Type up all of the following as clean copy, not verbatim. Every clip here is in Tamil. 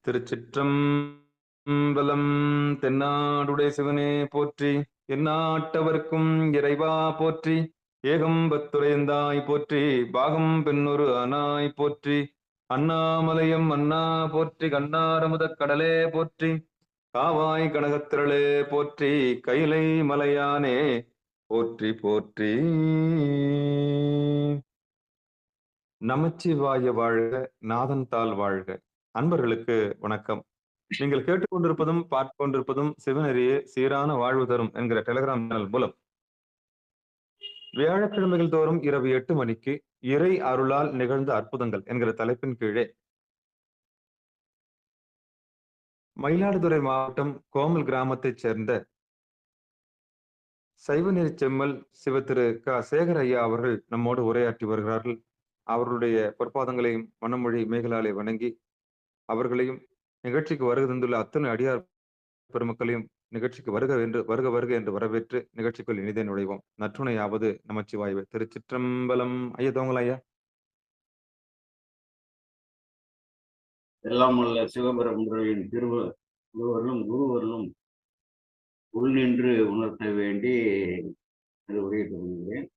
திருச்சிற்றம்பலம். தென்னாடுடைய சிவனே போற்றி, எந்நாட்டவர்க்கும் இறைவா போற்றி. ஏகம்பத்துரையந்தாய் போற்றி, பாகம் பெண்ணொரு ஆனாய் போற்றி. அண்ணாமலையம் அண்ணா போற்றி, கண்ணாரமுதக் கடலே போற்றி. காவாய் கனகத்திரளே போற்றி, கைலை மலையானே போற்றி போற்றி. நமச்சிவாய வாழ்க, நாதன் தாள் வாழ்க. அன்பர்களுக்கு வணக்கம். நீங்கள் கேட்டுக்கொண்டிருப்பதும் பார்த்து கொண்டிருப்பதும் சிவனரியே சீரான வாழ்வு தரும் என்கிற டெலிகிராம் சேனல் மூலம் வியாழக்கிழமைகள் தோறும் இரவு 8 மணிக்கு இறை அருளால் நிகழ்ந்த அற்புதங்கள் என்கிற தலைப்பின் கீழே மயிலாடுதுறை மாவட்டம் கோமல் கிராமத்தைச் சேர்ந்த சைவநெறி செம்மல் சிவ திரு க சேகர் ஐயா அவர்கள் நம்மோடு உரையாற்றி வருகிறார்கள். அவர்களுடைய பொற்பாதங்களையும் மனமொழி மேகலாலை வணங்கி அவர்களையும் நிகழ்ச்சிக்கு வருகை தந்துள்ள அத்தனை அடியார் பெருமக்களையும் நிகழ்ச்சிக்கு வருக என்று வரவேற்று நிகழ்ச்சிக்குள் இனிதே நுழைவோம். நற்றுணையாவது நமச்சிவாய்வு. திருச்சிற்றம்பலம். ஐயா தோங்கல ஐயா. எல்லாம் உள்ள சிவபெருமரின் திருவருளும் குருவருளும் உள் நின்று உணர்த்த வேண்டி உரையை தொடங்குகிறேன்.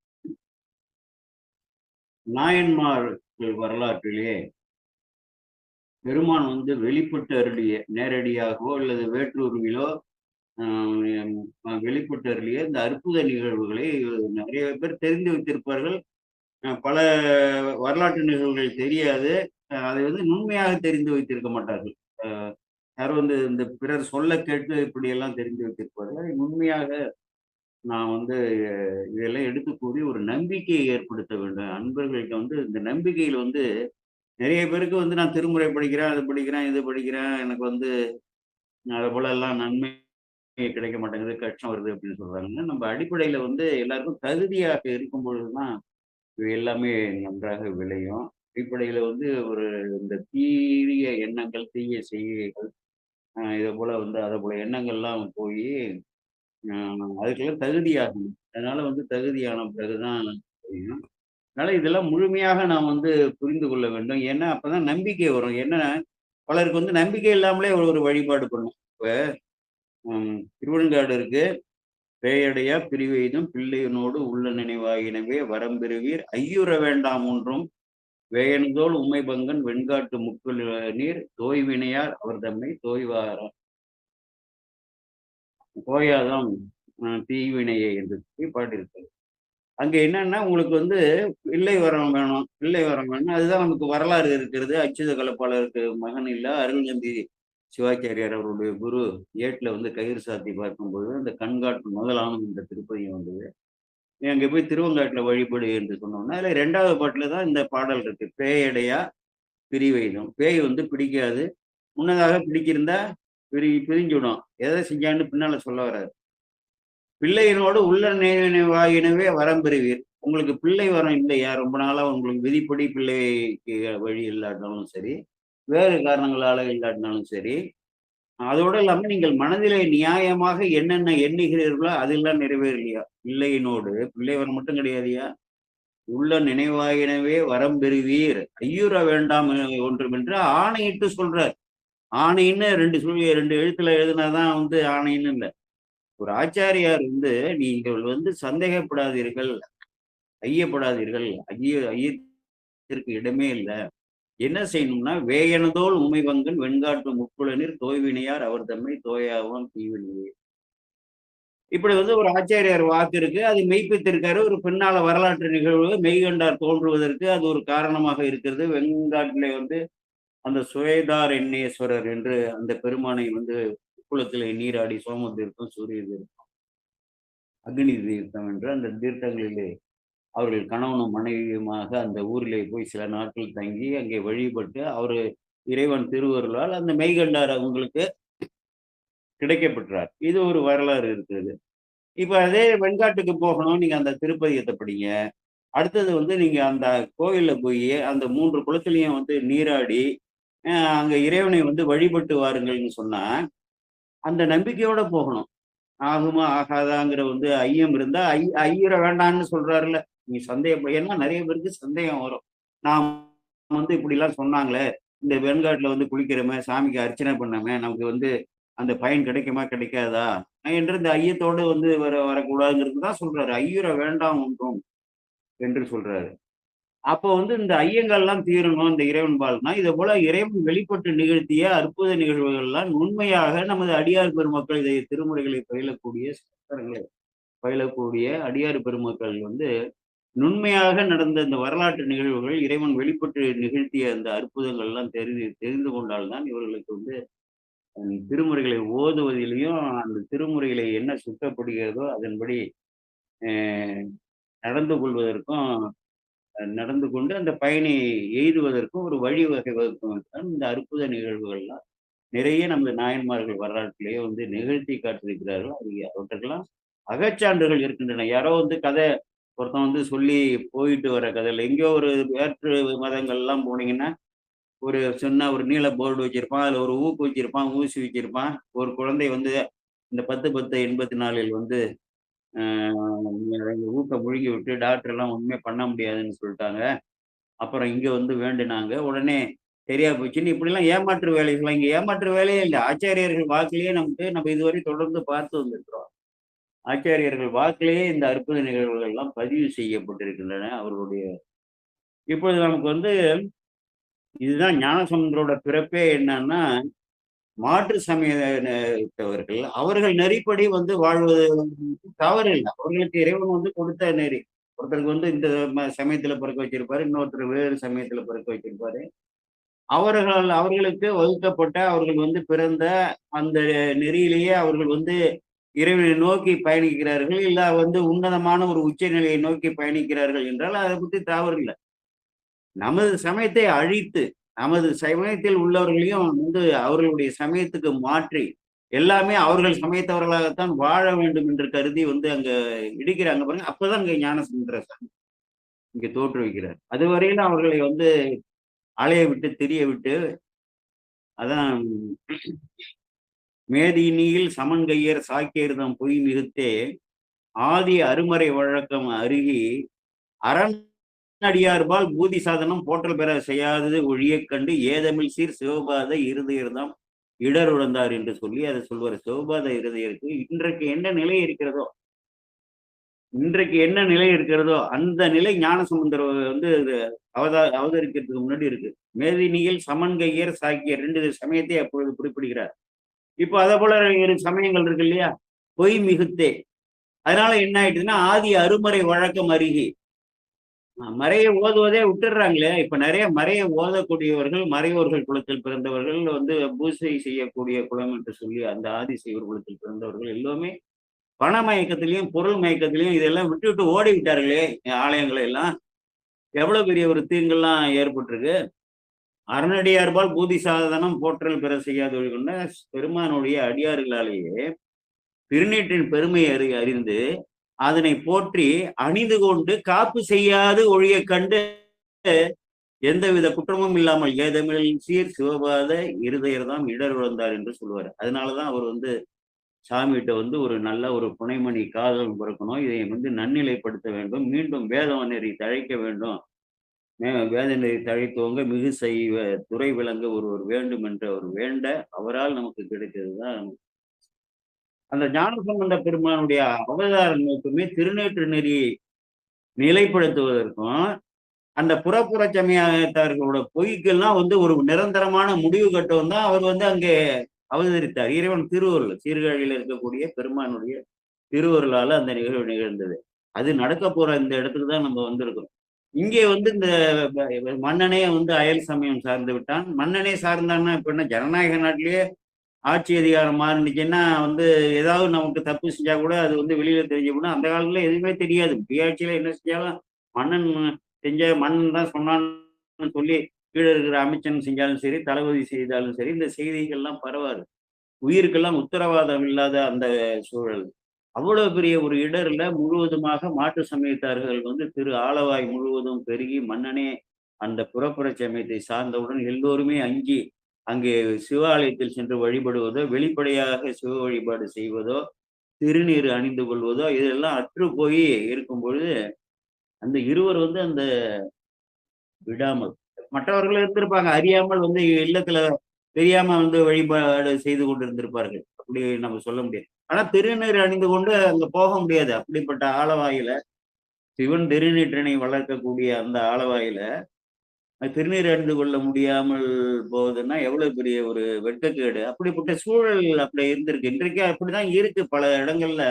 நாயன்மார்கள் வரலாற்றிலே பெருமான் வெளிப்பட்டு அருளிய, நேரடியாகவோ அல்லது வேற்றூர்விலோ வெளிப்பட்டு அருளிய இந்த அற்புத நிகழ்வுகளை நிறைய பேர் தெரிந்து வைத்திருப்பார்கள். பல வரலாற்று நிகழ்வுகள் தெரியாது. அதை நுண்மையாக தெரிந்து வைத்திருக்க மாட்டார்கள். யாரும் இந்த பிறர் சொல்ல கேட்டு இப்படியெல்லாம் தெரிந்து வைத்திருப்பார்கள். அதை நுண்மையாக நான் இதெல்லாம் எடுத்து கூறி ஒரு நம்பிக்கையை ஏற்படுத்த வேண்டும். அன்பர்களுக்கு இந்த நம்பிக்கையில் நிறைய பேருக்கு நான் திருமுறை படிக்கிறேன், அது படிக்கிறேன், இது படிக்கிறேன், எனக்கு அதை போல எல்லாம் நன்மை கிடைக்க மாட்டேங்குது, கஷ்டம் வருது அப்படின்னு சொல்றாங்க. நம்ம அடிப்படையில எல்லாருக்கும் தகுதியாக இருக்கும் பொழுதுதான் இவை எல்லாமே நன்றாக விளையும். அடிப்படையில ஒரு இந்த தீய எண்ணங்கள், தீய செய்கைகள், இதை போல அதை போல எண்ணங்கள்லாம் போய் அதுக்கெல்லாம் தகுதியாகணும். அதனால தகுதியான பிறகுதான் தெரியும். அதனால இதெல்லாம் முழுமையாக நாம் புரிந்து கொள்ள வேண்டும். ஏன்னா அப்பதான் நம்பிக்கை வரும். ஏன்னா பலருக்கு நம்பிக்கை இல்லாமலே ஒரு வழிபாடு பண்ணும். இப்ப திருவெண்காடு இருக்கு. பேயடையா பிரிவெய்தும் பிள்ளையனோடு உள்ள நினைவாயினவே வரம்பெறுவீர் ஐயுற வேண்டாம் ஒன்றும் வேயன்தோள் உமை பங்கன் வெண்காட்டு முக்குள் நீர் தோய்வினையார் அவர் தம்மை தோயாதான் தீவினையை என்று பாட்டிருக்காரு. அங்க என்னன்னா உங்களுக்கு பிள்ளை வரம் வேணும், பிள்ளை வரம் வேணும். அதுதான் நமக்கு வரலாறு இருக்கிறது. அச்சுத கலப்பாளருக்கு மகன் இல்ல அருள்நந்தி சிவாச்சாரியார் அவருடைய குரு ஏட்டுல கயிறு சாத்தி பார்க்கும்போது அந்த கண்காட்டு முதலான இந்த திருப்பதியம் வந்தது. அங்க போய் திருவங்காட்டுல வழிபடு என்று சொன்னோம்னா அதுல 2வது பாட்டுல தான் இந்த பாடல் இருக்கு. பேயடையா பிரிவெய்தும். பேய் பிடிக்காது. முன்னதாக பிடிக்கிருந்தா பிரிஞ்சுடும். எதை செஞ்சான்னு பின்னால சொல்ல வராது. பிள்ளையினோடு உள்ள நினைவாயினவே வரம் பெறுவீர். உங்களுக்கு பிள்ளை வரம் இல்லையா, ரொம்ப நாளா உங்களுக்கு விதிப்படி பிள்ளைக்கு வழி இல்லாட்டாலும் சரி, வேறு காரணங்களால இல்லாட்டினாலும் சரி, அதோடு இல்லாம நீங்கள் மனதிலே நியாயமாக என்னென்ன எண்ணுகிறீர்களோ அதெல்லாம் நிறைவேறலையா, பிள்ளையினோடு பிள்ளை வரம் மட்டும் கிடையாதுயா, உள்ள நினைவாயினவே வரம் பெறுவீர் ஐயுற வேண்டாம் ஒன்றும் என்று ஆணையிட்டு சொல்றார். ஆணைன்னு 2 எழுத்துல எழுதினாதான் ஆணைன்னு இல்லை. ஒரு ஆச்சாரியார் நீங்கள் சந்தேகப்படாதீர்கள், ஐயப்படாதீர்கள், ஐயத்திற்கு இடமே இல்லை. என்ன செய்யணும்னா வேயனதோள் உமை பங்கன் வெண்காட்டு முக்குளநீர் தோய்வினையார் அவர் தம்மை தோயாவான் தீவினையே. இப்படி ஒரு ஆச்சாரியார் வாக்கு இருக்கு. அது மெய்ப்பித்திருக்காரு. ஒரு பின்னால வரலாற்று நிகழ்வு மெய்கண்டார் தோன்றுவதற்கு அது ஒரு காரணமாக இருக்கிறது. வெண்காட்டிலே அந்த சுவேதார் எண்ணேஸ்வரர் என்று அந்த பெருமானை குளத்திலே நீராடி சோம தீர்த்தம், சூரிய தீர்த்தம், அக்னி தீர்த்தம் என்று அந்த தீர்த்தங்களிலே அவர்கள் கணவனும் மனைவியுமாக அந்த ஊரிலே போய் சில நாட்கள் தங்கி அங்கே வழிபட்டு இறைவன் திருவருளால் அந்த மெய்கண்டார் அவங்களுக்கு கிடைக்கப்பெற்றார். இது ஒரு வரலாறு இருக்கிறது. இப்ப அதே வெண்காட்டுக்கு போகணும். நீங்க அந்த திருப்பதியத்தை படிங்க. அடுத்தது நீங்க அந்த கோயில்ல போய் அந்த 3 குளத்திலையும் நீராடி அங்க இறைவனை வழிபட்டு வாருங்கள்னு சொன்னா அந்த நம்பிக்கையோட போகணும். ஆகுமா ஆகாதாங்கிற ஐயம் இருந்தா ஐயுற வேண்டாம்னு சொல்றாருல. நீ சந்தேகம், ஏன்னா நிறைய பேருக்கு சந்தேகம் வரும். நான் இப்படி எல்லாம் சொன்னாங்களே, இந்த வெண்காட்டுல வந்து குளிக்கிறோமே, சாமிக்கு அர்ச்சனை பண்ணோமே, நமக்கு வந்து அந்த பயன் கிடைக்குமா கிடைக்காதா என்ற இந்த ஐயத்தோடு வந்து வரக்கூடாதுங்கிறது தான் சொல்றாரு. ஐயுற வேண்டாம் ஒன்றும் என்று சொல்றாரு. அப்போ வந்து இந்த ஐயங்கள்லாம் தீரணும் இந்த இறைவன் பால்னா, இதை போல இறைவன் வெளிப்பட்டு நிகழ்த்திய அற்புத நிகழ்வுகள்லாம் உண்மையாக நமது அடியார் பெருமக்கள் இதை திருமுறைகளை பயிலக்கூடிய சாஸ்திரங்களை பயிலக்கூடிய அடியார் பெருமக்கள் வந்து நுண்மையாக நடந்த இந்த வரலாற்று நிகழ்வுகள் இறைவன் வெளிப்பட்டு நிகழ்த்திய அந்த அற்புதங்கள்லாம் தெரிந்து கொண்டால்தான் இவர்களுக்கு வந்து திருமுறைகளை ஓதுவதிலையும் அந்த திருமுறைகளை என்ன சுட்டப்படுகிறதோ அதன்படி அஹ், நடந்து கொள்வதற்கும் நடந்து கொண்டு அந்த பயனை எய்துவதற்கும் ஒரு வழிவகை வகுக்கும் தான் இந்த அற்புத நிகழ்வுகள்லாம் நிறைய நமது நாயன்மார்கள் வரலாற்றிலேயே வந்து நிகழ்த்தி காட்டியிருக்கிறார்கள். அது அவற்றுக்கெல்லாம் அகச்சான்றுகள் இருக்கின்றன. யாரோ வந்து கதை ஒருத்தன் வந்து சொல்லி போயிட்டு வர கதையில் எங்கேயோ ஒரு வேற்று மதங்கள்லாம் போனீங்கன்னா ஒரு சின்ன ஒரு நீல போர்டு வச்சிருப்பான், அதுல ஒரு ஊக்கு வச்சிருப்பான், ஊசி வச்சிருப்பான். ஒரு குழந்தை வந்து இந்த 10-10-84 வந்து ஊக்க முழுங்கி விட்டு டாக்டர் எல்லாம் ஒண்ணுமே பண்ண முடியாதுன்னு சொல்லிட்டாங்க. அப்புறம் இங்க வந்து வேண்டுனாங்க. உடனே சரியா போச்சுன்னு இப்படிலாம் ஏமாற்று வேலைகள்லாம் இங்க ஏமாற்று வேலையே இல்ல. ஆச்சாரியர்கள் வாக்கிலேயே நம்ம இதுவரை தொடர்ந்து பார்த்து வந்திருக்கிறோம். ஆச்சாரியர்கள் வாக்கிலேயே இந்த அற்புத நிகழ்வுகள் எல்லாம் பதிவு செய்யப்பட்டிருக்கின்றன. அவர்களுடைய இப்பொழுது நமக்கு வந்து இதுதான் ஞானசம்பந்தரோட பிறப்பே என்னன்னா, மாற்று சமயத்தவர்கள் அவர்கள் நெறிப்படி வந்து வாழ்வது தவறு இல்லை. அவர்களுக்கு இறைவன் வந்து கொடுத்த நெறி. ஒருத்தருக்கு வந்து இந்த சமயத்துல பிறக்க வச்சிருப்பாரு, இன்னொருத்தர் வேறு சமயத்துல பிறக்க வச்சிருப்பாரு. அவர்களுக்கு வகுக்கப்பட்ட அவர்கள் வந்து பிறந்த அந்த நெறியிலேயே அவர்கள் வந்து இறைவனை நோக்கி பயணிக்கிறார்கள். இல்ல வந்து உன்னதமான ஒரு உச்ச நிலையை நோக்கி பயணிக்கிறார்கள் என்றால் அதை பத்தி தவறு இல்லை. நமது சமயத்தை அழித்து நமது சமயத்தில் உள்ளவர்களையும் வந்து அவர்களுடைய சமயத்துக்கு மாற்றி எல்லாமே அவர்கள் சமயத்தவர்களாகத்தான் வாழ வேண்டும் என்று கருதி வந்து அங்க இடிக்கிறாங்க பாருங்க. அப்பதான் அங்க ஞானசமுத்திர சாமி இங்க தோற்றுவிக்கிறார். அதுவரையிலும் அவர்களை வந்து அலைய விட்டு திரிய விட்டு அதான் மேதினியில் சமன்கையர் சாக்கியர்தம் பொய் மிகுத்தே ஆதி அருமறை வழக்கம் அருகி அரணடியார்பால் பூதி சாதனம் போற்றல் பெற செய்யாதது ஒழியக் கண்டு ஏதமிழ் சீர் சிவபாத இருதயர்தாம் இடருழந்தார் என்று சொல்லி அதை சொல்வார். சிவபாத இருதயருக்கு இன்றைக்கு என்ன நிலை இருக்கிறதோ அந்த நிலை ஞானசம்பந்தர் வந்து அவதரிக்கிறதுக்கு முன்னாடி இருக்கு. மேதினியில் சமன்கையர் சாக்கியர் 2 சமயத்தை அப்பொழுது குறிப்பிடுகிறார். இப்போ அதே போல 2 சமயங்கள் இருக்கு இல்லையா, பொய் மிகுத்தே. அதனால என்ன ஆயிட்டுன்னா ஆதி அருமறை வழக்கம் அருகி மறையை ஓதுவதே விட்டுடுறாங்களே. இப்ப நிறைய மறையை ஓதக்கூடியவர்கள் மறையோர்கள் குலத்தில் பிறந்தவர்கள் வந்து பூசை செய்யக்கூடிய குலம் என்று சொல்லி அந்த ஆதிசைவர் குலத்தில் பிறந்தவர்கள் எல்லாமே பண மயக்கத்திலையும் பொருள் மயக்கத்திலையும் இதெல்லாம் விட்டு ஓடி விட்டார்களே ஆலயங்களை எல்லாம். எவ்வளவு பெரிய ஒரு தீங்கெல்லாம் ஏற்பட்டிருக்கு. அரணடியார்பால் பூதி சாதனம் போற்றல் பெற செய்யாது கொண்ட பெருமானுடைய அடியார்களாலேயே திருநீற்றின் பெருமை அறிந்து அதனை போற்றி அணிந்து கொண்டு காப்பு செய்யாது ஒழிய கண்டு எந்தவித குற்றமும் இல்லாமல் ஏதமிழ் சீர் சிவபாத இருதயர்தாம் இடர் விழுந்தார் என்று சொல்லுவார். அதனாலதான் அவர் வந்து சாமிகிட்ட வந்து ஒரு நல்ல ஒரு புனைமணி காதல் பிறக்கணும், இதை வந்து நன்னிலைப்படுத்த வேண்டும், மீண்டும் வேத நெறி தழைக்க வேண்டும், வேத நெறி தழைத்தவங்க மிகு செய்வ துறை விளங்க ஒருவர் வேண்டும் என்று அவர் வேண்ட அவரால் நமக்கு கிடைத்தது தான் அந்த ஞானசம்பந்த பெருமானுடைய அவதார நோக்கமே திருநேற்று நெறியை நிலைப்படுத்துவதற்கும் அந்த புறப்புற சமயத்தார்களோட பொய்க்கெல்லாம் வந்து ஒரு நிரந்தரமான முடிவு கட்டவும் தான் அவர் வந்து அங்கே அவதரித்தார். இறைவன் திருவருள் சீர்காழியில் இருக்கக்கூடிய பெருமானுடைய திருவருளால அந்த நிகழ்வு நிகழ்ந்தது. அது நடக்க போற இந்த இடத்துக்கு தான் நம்ம வந்திருக்கிறோம். இங்கே வந்து இந்த மன்னனே வந்து அயல் சமயம் சார்ந்து விட்டான். மன்னனே சார்ந்தான்னா இப்ப என்ன ஜனநாயக நாட்டிலேயே ஆட்சி அதிகாரம் மாறினுச்சுன்னா வந்து ஏதாவது நமக்கு தப்பு செஞ்சா கூட அது வந்து வெளியில தெரிஞ்சு கூட அந்த காலத்துல எதுவுமே தெரியாது. சுயாட்சியில என்ன செஞ்சாலும் மன்னன் மன்னன் தான் சொன்னான்னு சொல்லி கீழே இருக்கிற அமைச்சன் செஞ்சாலும் சரி, தளபதி செய்தாலும் சரி, இந்த செய்திகள்லாம் பரவாது. உயிருக்கெல்லாம் உத்தரவாதம் இல்லாத அந்த சூழல். அவ்வளவு பெரிய ஒரு இடர்ல முழுவதுமாக மாற்று சமயத்தார்கள் வந்து திரு ஆலவாய் முழுவதும் பெருகி மன்னனே அந்த புறப்புற சமயத்தை சார்ந்தவுடன் எல்லோருமே அஞ்சி அங்கே சிவாலயத்தில் சென்று வழிபடுவதோ, வெளிப்படையாக சிவ வழிபாடு செய்வதோ, திருநீர் அணிந்து கொள்வதோ இதெல்லாம் அற்று போய் இருக்கும் பொழுது அந்த இருவர் வந்து அந்த விடாமல் மற்றவர்கள் இருந்திருப்பாங்க, அறியாமல் வந்து இல்லத்துல தெரியாம வந்து வழிபாடு செய்து கொண்டு இருந்திருப்பார்கள். அப்படி நம்ம சொல்ல முடியாது. ஆனா திருநீர் அணிந்து கொண்டு அங்க போக முடியாது. அப்படிப்பட்ட ஆலவாயில சிவன் திருநீற்றினை வளர்க்கக்கூடிய அந்த ஆலவாயில திருநீர் அணிந்து கொள்ள முடியாமல் போகுதுன்னா எவ்வளவு பெரிய ஒரு வெட்கக்கேடு. அப்படிப்பட்ட சூழல் அப்படி இருந்திருக்கு. இன்றைக்கு அப்படிதான் இருக்கு பல இடங்கள்ல.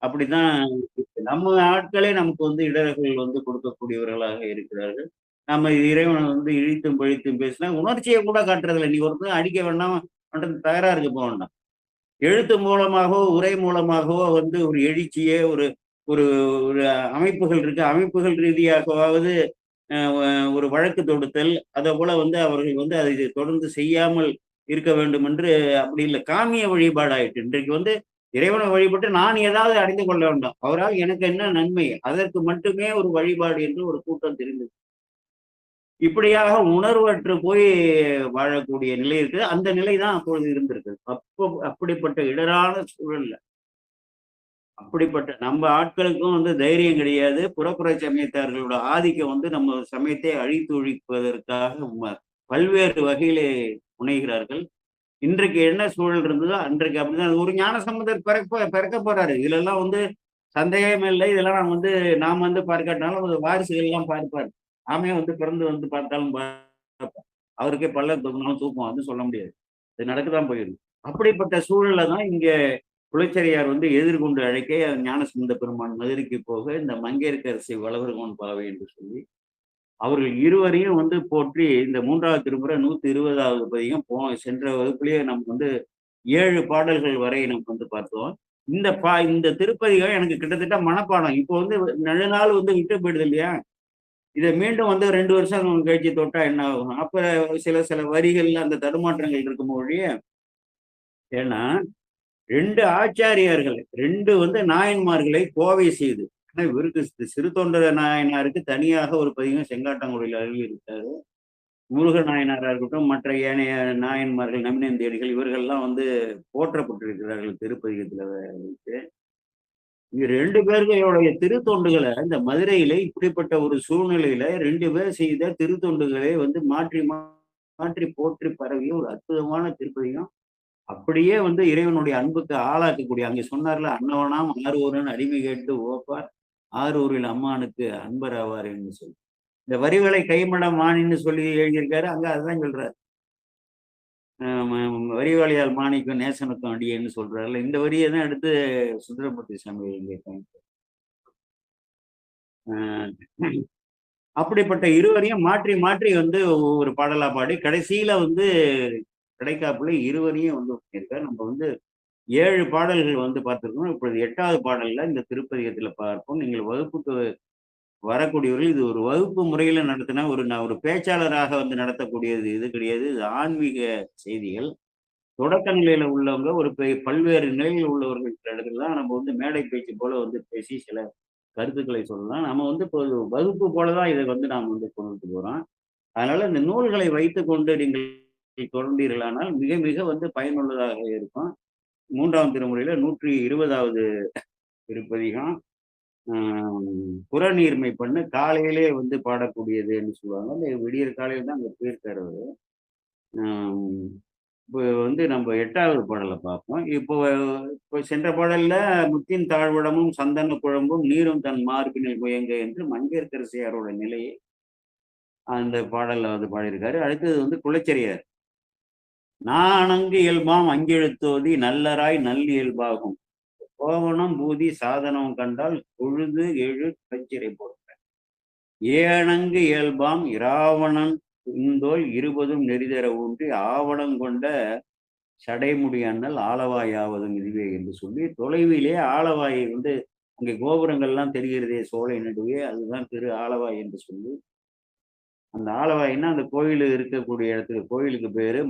அப்படித்தான் இருக்கு. நம்ம ஆட்களே நமக்கு வந்து இடர்கள் வந்து கொடுக்கக்கூடியவர்களாக இருக்கிறார்கள். நம்ம இறைவனை வந்து இழித்தும் பழித்தும் பேசினா உணர்ச்சியை கூட காட்டுறதில்ல. நீ ஒருத்தன் அடிக்க வேண்டாம், பண்றது தகராறுக்கு போக வேண்டாம். எழுத்து மூலமாகவோ, உரை மூலமாகவோ வந்து ஒரு எழுச்சியே ஒரு ஒரு ஒரு அமைப்புகள் இருக்கு. அமைப்புகள் ரீதியாகவாவது ஒரு வழக்கு தொடுத்தல், அதேபோல வந்து அவர்கள் வந்து அதை தொடர்ந்து செய்யாமல் இருக்க வேண்டும் என்று அப்படி இல்ல. காமிய வழிபாடாயிட்டு. இன்றைக்கு வந்து இறைவனை வழிபட்டு நான் ஏதாவது அடைந்து கொள்ள வேண்டும். அவரால் எனக்கு என்ன நன்மை? அதற்கு மட்டுமே ஒரு வழிபாடு என்று ஒரு கூட்டம் தெரிந்தது. இப்படியாக உணர்வற்று போய் வாழக்கூடிய நிலை இருக்கு. அந்த நிலை தான் அப்பொழுது இருந்திருக்கு. அப்படிப்பட்ட இடரான சூழல்ல, அப்படிப்பட்ட நம்ம ஆட்களுக்கும் வந்து தைரியம் கிடையாது. புறப்புற சமயத்தார்களோட ஆதிக்கம் வந்து நம்ம சமயத்தை அழித்து ஒழிப்பதற்காக பல்வேறு வகையிலே முனைகிறார்கள். இன்றைக்கு என்ன சூழல் இருந்ததோ அன்றைக்கு அப்படிதான். ஒரு ஞானசம்பந்தர் பிறக்க போறாரு. இதுலெல்லாம் வந்து சந்தேகமே இல்லை. இதெல்லாம் நாம் வந்து பார்க்காட்டாலும் அது வாரிசுகள் எல்லாம் பார்ப்பார். நாமே வந்து பிறந்து வந்து பார்த்தாலும் பார்ப்போம். அவருக்கே பல்ல தூக்கினாலும் தூக்கம் வந்து சொல்ல முடியாது. இது நடக்கத்தான் போயிருக்கு. அப்படிப்பட்ட சூழல்ல தான் இங்க குலச்சிறையார் வந்து எதிர்கொண்டு அழைக்க ஞானசம்பந்த பெருமான் மதுரைக்கு போக இந்த மங்கையர்க்கரசி வளவர்கோன் பாவை என்று சொல்லி அவர்கள் இருவரையும் வந்து போற்றி இந்த 3வது திருமுறை 120வது பதிகம் சென்ற வகுப்பிலேயே நம்ம வந்து 7 பாடல்கள் வரை நம்ம வந்து பார்த்தோம். இந்த திருப்பதிகம் எனக்கு கிட்டத்தட்ட மனப்பாடம். இப்போ வந்து நெடுநாள் வந்து விட்டு போயிடுது இல்லையா? இத மீண்டும் வந்து 2 வருஷம் கழிச்சு தொட்டா என்ன ஆகும்? அப்ப சில சில வரிகள்ல அந்த தடுமாற்றங்கள் இருக்கும் ஒழிய, ஏன்னா 2 ஆச்சாரியார்கள், 2 வந்து நாயன்மார்களை கோவை செய்து. ஆனா இவருக்கு சிறு தொண்டர் நாயனாருக்கு தனியாக ஒரு பதிகம் செங்காட்டங்குடியில் அருளியிருக்காரு. முருக நாயனாரா இருக்கட்டும், மற்ற ஏனைய நாயன்மார்கள், நமினந்தேடிகள் இவர்கள்லாம் வந்து போற்றப்பட்டிருக்கிறார்கள் திருப்பதிகத்துல வைத்து. இங்க 2 பேர்களுடைய திருத்தொண்டுகளை இந்த மதுரையில இப்படிப்பட்ட ஒரு சூழ்நிலையில 2 பேர் செய்த திருத்தொண்டுகளை வந்து மாற்றி மாற்றி போற்றி பரவிய ஒரு அற்புதமான திருப்பதிகம். அப்படியே வந்து இறைவனுடைய அன்புக்கு ஆளாக்கக்கூடிய அங்கே சொன்னார்ல, அன்னவனாம் ஆரூரன் அடிமை கேட்டு ஓப்பார் ஆரூரில் அம்மானுக்கு அன்பர் ஆவார் என்று சொல்லி. இந்த வரிகளை கைமட மானின்னு சொல்லி எழுதியிருக்காரு. அங்க அதுதான் சொல்றாரு. வரிவாளியால் மாணிக்கம் நேசனுக்கும் அடியேன்னு சொல்றாருல்ல. இந்த வரியை தான் எடுத்து சுந்தரமூர்த்தி சாமி எழுதியிருக்காங்க. அப்படிப்பட்ட இருவரையும் மாற்றி மாற்றி வந்து ஒவ்வொரு பாடலா பாடி கடைசியில வந்து கிடைக்காப்புல இருவரையும் வந்து பண்ணியிருக்காரு. நம்ம வந்து 7 பாடல்கள் வந்து பார்த்திருக்கோம். இப்பொழுது 8வது பாடல்ல இந்த திருப்பதிகத்துல பார்ப்போம். நீங்கள் வகுப்புக்கு வரக்கூடியவர்கள் இது ஒரு வகுப்பு முறையில நடத்தினா ஒரு பேச்சாளராக வந்து நடத்தக்கூடியது இது கிடையாது. இது ஆன்மீக செய்திகள். தொடக்க நிலையில உள்ளவங்க ஒரு பல்வேறு நிலையில் உள்ளவர்கள் இடத்துல தான் நம்ம வந்து மேடை பேச்சு போல வந்து பேசி சில கருத்துக்களை சொல்லலாம். நம்ம வந்து இப்போ வகுப்பு போல தான் இதை வந்து நாம் வந்து கொண்டுட்டு போறோம். அதனால இந்த நூல்களை வைத்துக்கொண்டு நீங்கள் தொடர்ந்தீர்களானால் மிக மிக வந்து பயனுள்ளதாக இருக்கும். 3ஆம் திருமுறையில 120வது திருப்பதிகம் புறநீர்மை பண்ணு காலையிலே வந்து பாடக்கூடியதுன்னு சொல்லுவாங்க. அந்த விடியற் காலையில தான் அங்க போயிருக்காரு அவரு. இப்போ வந்து நம்ம 8வது பாடலை பார்ப்போம். இப்போ சென்ற பாடல்ல முத்தின் தாழ்வடமும் சந்தன குழம்பும் நீரும் தன் மார்பினில் முயங்க என்று மங்கையர்க்கரசியாரோட நிலையை அந்த பாடல்ல வந்து பாடியிருக்காரு. அடுத்தது வந்து குலச்சிறையார். நாணங்கு இயல்பாம் அங்கெழுத்தோதி நல்லராய் நல்லியல்பாகும் கோவணம் பூதி சாதனம் கண்டால் பொழுது எழு குலச்சிறை போட்ட ஏணங்கு இயல்பாம் இராவணன் இந்தோல் 20ம் நெறிதர ஊன்றி ஆவணம் கொண்ட சடைமுடி அண்ணல் ஆலவாயாவதும் இதுவே என்று சொல்லி தொலைவிலே ஆலவாயை வந்து அங்கே கோபுரங்கள்லாம் தெரிகிறதே சோலை நடுவே அதுதான் திரு ஆலவாய் என்று சொல்லி அந்த ஆலவாய்னா அந்த கோயில் இருக்கக்கூடிய இடத்துக்கு கோயிலுக்கு பேரு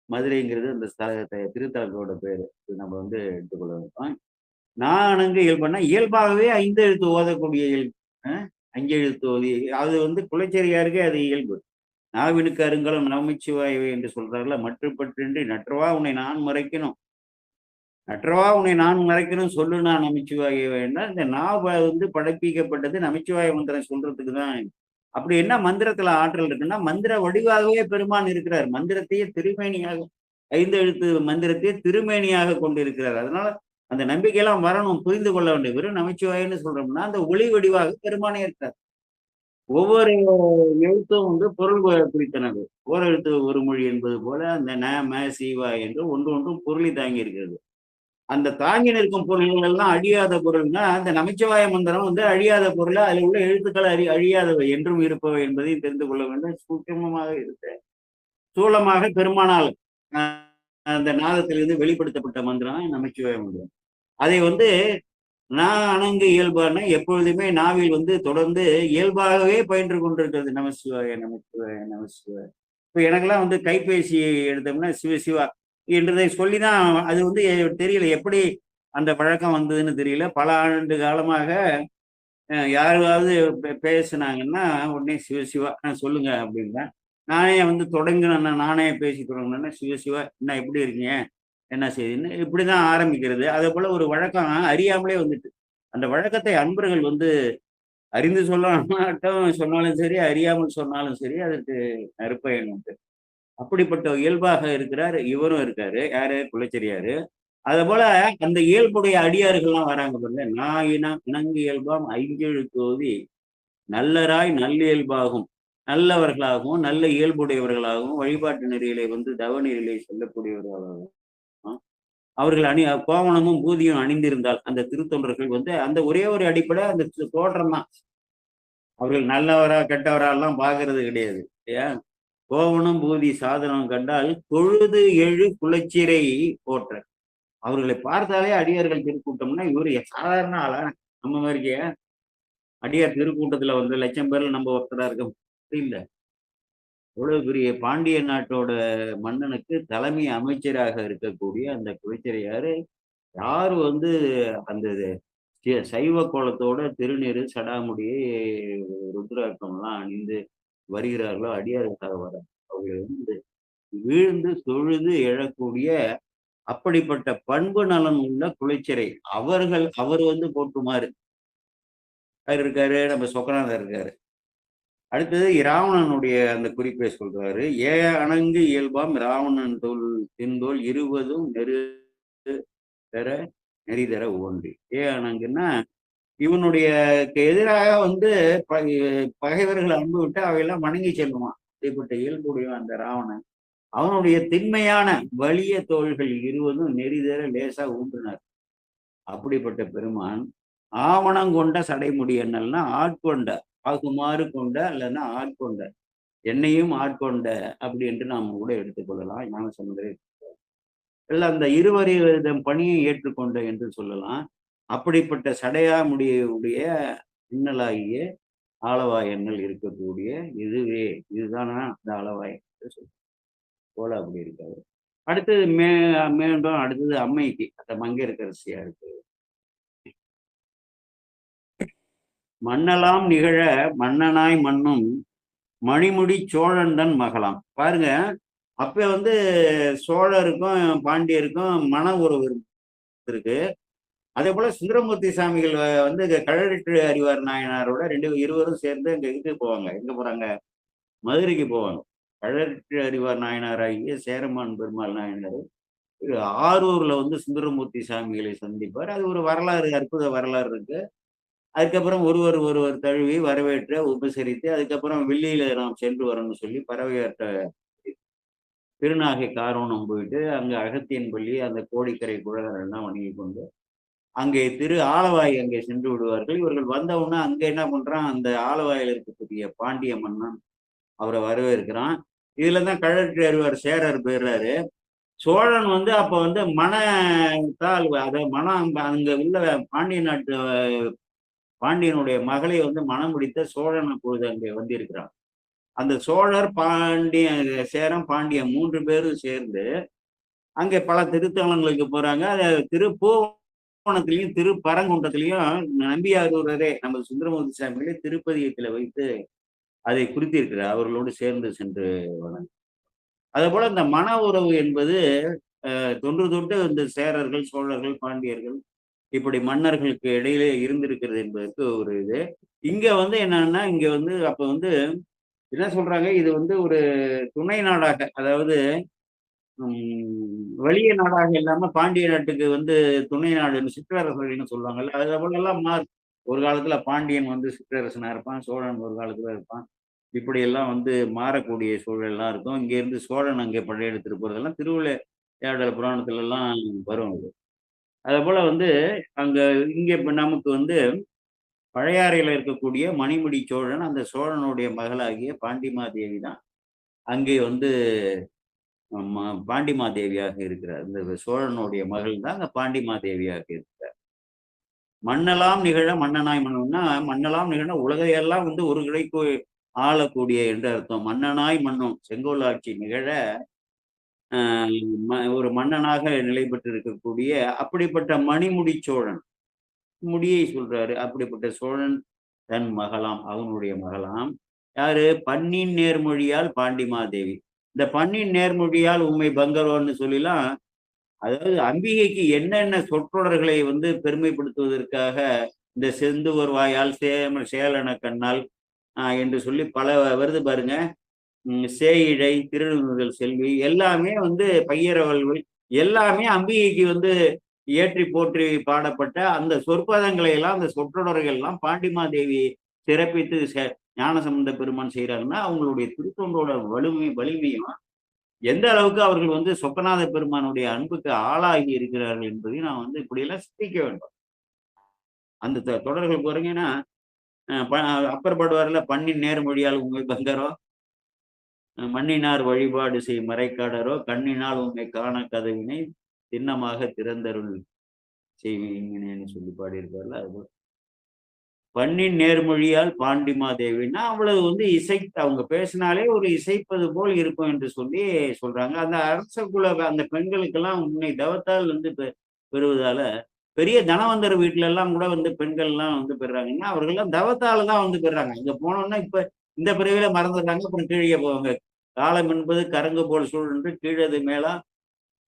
மதுரைங்கிறது அந்த திருத்தலத்தோட பேரு நம்ம வந்து எடுத்துக்கொள்ள வேண்டும். நாணங்கு இயல்புனா இயல்பாகவே 5 எழுத்து ஓதக்கூடிய இயல்பு. 5 எழுத்து ஓதி அது வந்து குலச்சிறையாருக்கே அது இயல்பு. நாவினுக்கு அருங்கலம் நமச்சிவாயவே என்று சொல்றாருல மற்றுப்பற்றின்றி நற்றவா உன்னை நான் மறைக்கணும். நற்றவா உன்னை நான் மறைக்கணும் சொல்லு நான் நமச்சிவாயவேன்னா இந்த நாவ வந்து படைப்பிக்கப்பட்டது நமச்சிவாய மந்திரம் சொல்றதுக்கு தான். அப்படி என்ன மந்திரத்துல ஆற்றல் இருக்குன்னா, மந்திர வடிவாகவே பெருமான் இருக்கிறார். மந்திரத்தையே திருமேனியாக 5 எழுத்து மந்திரத்தையே திருமேனியாக கொண்டிருக்கிறார். அதனால அந்த நம்பிக்கையெல்லாம் வரணும், புரிந்து கொள்ள வேண்டும். வெறும் நமச்சிவாயன்னு சொல்றோம்னா, அந்த ஒளி வடிவாக பெருமானே இருக்கிறார். ஒவ்வொரு எழுத்தும் வந்து பொருள் குறித்தனது. ஓர் எழுத்து ஒரு மொழி என்பது போல அந்த ந, ம, சி, வ என்று ஒன்று ஒன்றும் பொருளை தாங்கி இருக்கிறது. அந்த தாங்கி நிற்கும் பொருள்கள் எல்லாம் அழியாத பொருள்னா, அந்த நமச்சிவாய மந்திரம் வந்து அழியாத பொருள். அதில் உள்ள எழுத்துக்கள் அழியாதவை, என்றும் இருப்பவை என்பதையும் தெரிந்து கொள்ள வேண்டும். சூட்சுமமாக இருக்கு. ஸ்தூலமாக பெருமானால் அந்த நாதத்திலிருந்து வெளிப்படுத்தப்பட்ட மந்திரம் நமச்சிவாய மந்திரம். அதை வந்து நான் அணங்கு இயல்பான எப்பொழுதுமே நாவில் வந்து தொடர்ந்து இயல்பாகவே பயின்று கொண்டிருக்கிறது. நமசிவாய நமச்சிவாய நமசிவாய. இப்ப எனக்கெல்லாம் வந்து கைபேசி எடுத்தோம்னா சிவ சிவா என்றதை சொல்லிதான் அது வந்து தெரியல எப்படி அந்த பழக்கம் வந்ததுன்னு தெரியல. பல ஆண்டு காலமாக யாராவது பேசுனாங்கன்னா உடனே சிவ சிவா சொல்லுங்க அப்படின்பேன். நானே வந்து தொடங்கினேன்னா நானே பேசி தொடங்கினேன்னா சிவ சிவா என்ன எப்படி இருக்கீங்க என்ன செய்யுதுன்னு இப்படிதான் ஆரம்பிக்கிறது. அதே போல ஒரு வழக்கம் அறியாமலே வந்துட்டு அந்த வழக்கத்தை அன்பர்கள் வந்து அறிந்து சொல்லாட்டும் சொன்னாலும் சரி, அறியாமல் சொன்னாலும் சரி, அதற்கு நற்பயன் உண்டு. அப்படிப்பட்ட இயல்பாக இருக்கிறார். இவரும் இருக்காரு. யாரு? குலச்சிறையாரு. அது போல அந்த இயல்புடைய அடியார்கள்லாம் வராங்க பாருங்க. நாயினம் இணங்கு இயல்பாம் ஐங்கெழுத்தோதி நல்லராய் நல்லியல்பாகும் நல்லவர்களாகவும் நல்ல இயல்புடையவர்களாகவும் வழிபாட்டு நெறியிலே வந்து தவ நெறியிலே செல்லக்கூடியவர்களாகவும் அவர்கள் கோவணமும் பூதியும் அணிந்திருந்தால் அந்த திருத்தொண்டர்கள் வந்து அந்த ஒரே ஒரு அடிப்படை அந்த தோற்றம் தான். அவர்கள் நல்லவரா கெட்டவரா எல்லாம் பார்க்கறது கிடையாது. இல்லையா? கோவணம் பூதி சாதனம் கண்டால் தொழுது எழு குலச்சிறை போற்ற. அவர்களை பார்த்தாலே அடியார்கள் திருக்கூட்டம்னா இவரு சாதாரண ஆளா? நம்ம மாதிரிக்கே அடியார் திருக்கூட்டத்துல வந்து லட்சம் பேர்ல நம்ம ஒருத்தரா இருக்க இல்ல. அவ்வளவு பெரிய பாண்டிய நாட்டோட மன்னனுக்கு தலைமை அமைச்சராக இருக்கக்கூடிய அந்த குலச்சிறையாரு யாரு வந்து அந்த சைவ கோலத்தோட திருநீரு சடாமுடி ருத்ராட்சம்லாம் அணிந்து வருகிறார்களோ அடியார்களாக வர அவர்கள் வந்து வீழ்ந்து தொழுது எழக்கூடிய அப்படிப்பட்ட பண்பு நலன் உள்ள குலச்சிறை அவர் வந்து போட்டுமாறு இருக்காரு. நம்ம சொக்கநாதர் இருக்காரு. அடுத்தது இராவணனுடைய அந்த குறிப்பை சொல்றாரு. அணங்கு இயல்பாம் இராவணன் தின்தோல் இருவதும் தர நெறி தர ஒன்றி. அணங்குன்னா இவனுடைய எதிராக வந்து பகைவர்கள் அன்பு விட்டு அவையெல்லாம் வணங்கி செல்லுவான். அப்படிப்பட்ட இயல்புடைய அந்த ராவணன் அவனுடைய திண்மையான வலிய தோள்கள் இருவதும் நெறிதர லேசா ஊன்றினார். அப்படிப்பட்ட பெருமான் ஆவணம் கொண்ட சடைமுடி என்னல்னா ஆட்கொண்ட ஆகுமாறு கொண்ட அல்லன்னா ஆட்கொண்ட என்னையும் ஆட்கொண்ட அப்படி என்று நாம் கூட எடுத்துக்கொள்ளலாம். ஞானசம்பந்தரே இல்ல அந்த இருவரின் பணியை ஏற்றுக்கொண்ட என்று சொல்லலாம். அப்படிப்பட்ட சடையாமுடியுடைய இன்னலாகிய ஆளவாய் எண்ணல் இருக்கக்கூடிய இதுதானா அந்த ஆளவாய் போல அப்படி இருக்காது. அடுத்தது மீண்டும் அடுத்தது அம்மைக்கு அந்த மங்கையர்க்கரசியா இருக்கு. மன்னலாம் நிகழ மன்னனாய் மண்ணும் மணிமுடி சோழன்தன் மகளாம். பாருங்க, அப்ப வந்து சோழருக்கும் பாண்டியருக்கும் மன உறவு இருக்கு. அதே போல சுந்தரமூர்த்தி சாமிகள் வந்து கழறிற்று அறிவார் நாயனாரோட இருவரும் சேர்ந்து இங்க இதுக்கு போவாங்க. எங்க போறாங்க? மதுரைக்கு போவாங்க. கழறிற்று அறிவார் நாயனாராகிய சேரமான் பெருமாள் நாயனார் ஆரூர்ல வந்து சுந்தரமூர்த்தி சாமிகளை சந்திப்பார். அது ஒரு வரலாறு, அற்புத வரலாறு இருக்கு. அதுக்கப்புறம் ஒருவர் தழுவி வரவேற்று உபசரித்து அதுக்கப்புறம் வெள்ளியில நாம் சென்று வரணும்னு சொல்லி பறவையாற்ற திருநாகை காரோணம் போயிட்டு அங்க அகத்தியன் பள்ளி அந்த கோடிக்கரை குழகர் எல்லாம் வணங்கி கொண்டு அங்கே ஆலவாய் அங்கே சென்று விடுவார்கள். இவர்கள் வந்தவுடனே அங்க என்ன பண்றான், அந்த ஆலவாயில் இருக்கக்கூடிய பாண்டிய மன்னன் அவரை வரவேற்கிறான். இதுலதான் கழற்றி அறிவார் சேரர் பெயர்றாரு. சோழன் வந்து அப்ப வந்து மனத்தால் அத மனம் அங்க உள்ள பாண்டிய நாட்டு பாண்டியனுடைய மகளை வந்து மனம் முடித்த சோழன் அப்பொழுது அங்கே வந்திருக்கிறான். அந்த சோழர் பாண்டிய சேரம் பாண்டியன் 3 பேரும் சேர்ந்து அங்கே பல திருத்தலங்களுக்கு போறாங்க. திருப்போணத்திலையும் திருப்பரங்குன்றத்திலையும் நம்பியாரூரரே நம்ம சுந்தரமூர்த்தி சாமிகளே திருப்பதியத்துல வைத்து அதை குறித்திருக்கிறார். அவர்களோடு சேர்ந்து சென்று வணங்க. அதே போல இந்த மன உறவு என்பது தொன்று தொட்டு இந்த சேரர்கள் சோழர்கள் பாண்டியர்கள் இப்படி மன்னர்களுக்கு இடையிலே இருந்திருக்கிறது என்பதற்கு ஒரு இது. இங்க வந்து என்னன்னா, இங்க வந்து அப்ப வந்து என்ன சொல்றாங்க, இது வந்து ஒரு துணை நாடாக, அதாவது வலிய நாடாக இல்லாம பாண்டிய நாட்டுக்கு வந்து துணை நாடுன்னு சிற்றரசர்கள்ன்னு சொல்லுவாங்கல்ல. அது போலலாம் மாறும். ஒரு காலத்துல பாண்டியன் வந்து சிற்றரசனா இருப்பான். சோழன் ஒரு காலத்துல இருப்பான். இப்படியெல்லாம் வந்து மாறக்கூடிய சூழல்லாம் இருக்கும். இங்கேருந்து சோழன் அங்கே படையெடுத்துட்டு போறதெல்லாம் திருவிளையாடல் புராணத்துலலாம் வரும் அது. அதேபோல வந்து அங்க இங்க இப்ப நமக்கு வந்து பழையாறையில இருக்கக்கூடிய மணிமுடி சோழன், அந்த சோழனுடைய மகளாகிய பாண்டிமாதேவி தான் அங்கே வந்து பாண்டிமாதேவியாக இருக்கிறார். இந்த சோழனுடைய மகள் தான் அந்த பாண்டிமாதேவியாக இருக்கிறார். மண்ணெல்லாம் நிகழ மன்னனாய் மன்னன்னா, மண்ணெல்லாம் நிகழ உலகையெல்லாம் வந்து ஒரு கிடைக்கு ஆளக்கூடிய என்று அர்த்தம். மன்னனாய் மன்னும் செங்கோல் ஆட்சி நிகழ அ ஒரு மன்னனாக நிலை பெற்றிருக்கக்கூடிய அப்படிப்பட்ட மணிமுடி சோழன். முடியை சொல்றாரு. அப்படிப்பட்ட சோழன் தன் மகளாம், அவனுடைய மகளாம். யாரு? பண்ணின் நேர்மொழியால் பாண்டிமாதேவி. இந்த பண்ணின் நேர்மொழியால் உம்மை பங்கரோன்னு சொல்லிலாம், அதாவது அம்பிகைக்கு என்னென்ன சொற்றொடர்களை வந்து பெருமைப்படுத்துவதற்காக இந்த செந்துவர் வாயால் சேலன கண்ணால் என்று சொல்லி பல வருது பாருங்க. சேயிழை, திருநுதல் செல்வி எல்லாமே வந்து பையரவல்கள் எல்லாமே அம்பிகைக்கு வந்து ஏற்றி போற்றி பாடப்பட்ட அந்த சொற்பதங்களை எல்லாம், அந்த சொற்றொடர்கள் எல்லாம் பாண்டிமாதேவி சிறப்பித்து ஞானசம்பந்த பெருமான் செய்கிறாருன்னா, அவங்களுடைய திருத்தொண்டோட வலிமையும் எந்த அளவுக்கு அவர்கள் வந்து சொக்கநாத பெருமானுடைய அன்புக்கு ஆளாகி இருக்கிறார்கள் என்பதையும் நான் வந்து இப்படியெல்லாம் சிந்திக்க வேண்டும். அந்த தொடர்கள் பாருங்கன்னா, அப்பர் பாடுவார்ல, பண்ணின் நேர்மொழியால் உண்மை பங்கரோ, மண்ணினார் வழிபாடு செய் மறைக்காடரோ, கண்ணினால் உண்மை காண கதவினை சின்னமாக திறந்தருள் செய்வீங்கன்னு சொல்லி பாடியிருக்காருல்ல. அது பண்ணின் நேர்மொழியால் பாண்டிமாதேவின்னா அவ்வளவு வந்து அவங்க பேசினாலே ஒரு இசைப்பது போல் இருக்கும் என்று சொல்லி சொல்றாங்க. அந்த அரச குல அந்த பெண்களுக்கெல்லாம் உன்னை தவத்தால் வந்து பெறுவதால பெரிய தனவந்தர் வீட்டுல எல்லாம் கூட வந்து பெண்கள் எல்லாம் வந்து பெறாங்கன்னா அவர்கள்லாம் தவத்தால தான் வந்து பெறாங்க. அங்க போனோம்னா இப்ப இந்த பிறவில மறந்துடுறாங்க, அப்புறம் கீழே போவாங்க. காலம் என்பது கரங்கு போல் சூழன்று கீழது மேலா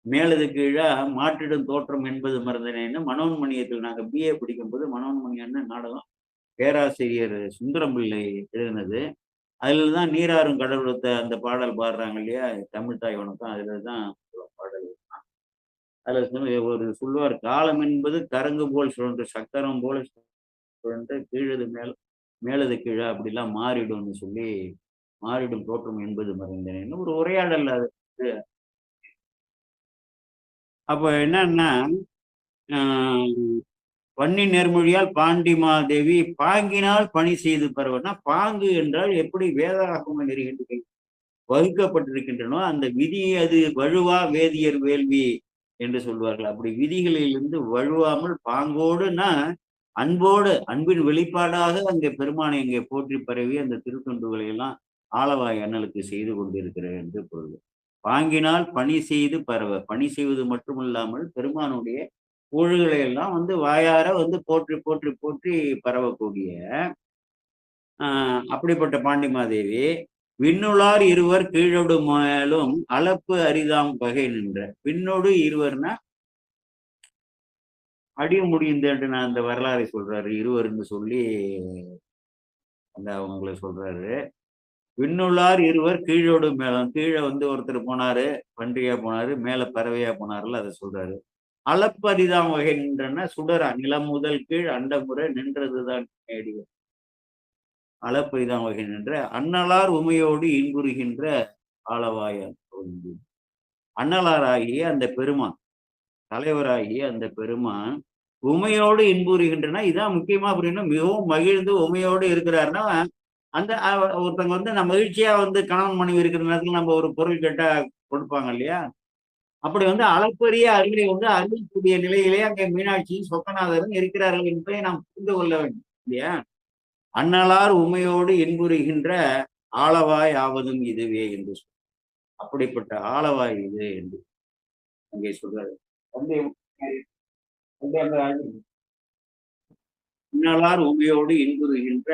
மேலது கீழா மாற்றிடும் தோற்றம் என்பது மறந்தனேன்னு மனோன்மணியத்தில் நாங்க பிஏ படிக்கும்போது மனோன்மணியன்னு நாடகம் பேராசிரியர் சுந்தரம் பிள்ளை எழுதினது. அதுல தான் நீராறும் கடவுளத்தை அந்த பாடல் பாடுறாங்க இல்லையா, தமிழ் தாய் வணக்கம். அதுல தான் பாடல். அதுல ஒரு சொல்லுவார், காலம் என்பது கரங்கு போல் சுழன்று சக்கரம் போல சுழன்று கீழது மேலது கீழா அப்படிலாம் மாறிடும்னு சொல்லி, மாறிடும் தோற்றம் என்பது மறைந்தனேன்னு ஒரு உரையாடல் அது. அப்ப என்னன்னா, பன்னி நேர்மொழியால் பாண்டிமாதேவி பாங்கினால் பணி செய்து பரவனா, பாங்கு என்றால் எப்படி வேதாகம நெறிகள் வகுக்கப்பட்டிருக்கின்றனோ அந்த விதி அது வழுவா வேதியர் வேள்வி என்று சொல்வார்கள். அப்படி விதிகளிலிருந்து வழுவாமல் பாங்கோடுனா அன்போடு, அன்பின் வெளிப்பாடாக அங்கே பெருமானை இங்கே போற்றி பரவி அந்த திருத்தொண்டுகளை எல்லாம் ஆளவாய் அண்ணலுக்கு செய்து கொண்டிருக்கிறார் என்று பொருள். பாங்கினால் பணி செய்து பரவ, பணி செய்வது மட்டுமல்லாமல் பெருமானுடைய ஊழல்களை எல்லாம் வந்து வாயார வந்து போற்றி போற்றி போற்றி பரவக்கூடிய அப்படிப்பட்ட பாண்டிமாதேவி விண்ணுளார் இருவர் கீழோடு மேலும் அளப்பு அரிதாம் வகை நின்ற. விண்ணோடு இருவர்னா அடிய முடியுது நான் அந்த வரலாறை சொல்றாரு, இருவர்னு சொல்லி அந்த அவங்களை சொல்றாரு. விண்ணுள்ளார் இருவர் கீழோடு மேலும், கீழே வந்து ஒருத்தர் போனாரு, பன்றியா போனாரு, மேல பறவையா போனாருல அதை சொல்றாரு. அளப்பரிதாம் வகை நின்றன சுடரா நிலம் முதல் கீழ் அண்டமுறை நின்றதுதான் நேடிய அளப்பரிதாம் வகை நின்ற அன்னலார் உமையோடு இன்புறுகின்ற ஆளவாயான். அன்னலாராகிய அந்த பெருமான், தலைவராகிய அந்த பெருமான் உமையோடு இன்புறுகின்றன. இதான் முக்கியமா அப்படின்னா மிகவும் மகிழ்ந்து உமையோடு இருக்கிறாருன்னா, அந்த ஒருத்தவங்க வந்து நம்ம மகிழ்ச்சியா வந்து கணவன் மனைவி இருக்கிற நேரத்துல நம்ம ஒரு பொருள் கேட்டா கொடுப்பாங்க இல்லையா, அப்படி வந்து அளப்பரிய அருளை வந்து அருளக்கூடிய நிலையிலே அங்கே மீனாட்சியும் சொக்கநாதரும் இருக்கிறார்கள் என்பதை நாம் புரிந்து கொள்ள வேண்டும் இல்லையா. அன்னலார் உமையோடு இன்புறுகின்ற ஆளவாய் ஆவதும் இதுவே என்று சொல். அப்படிப்பட்ட ஆளவாய் இது என்று அங்கே சொல்றாரு. அன்னலார் உமையோடு இன்புறுகின்ற,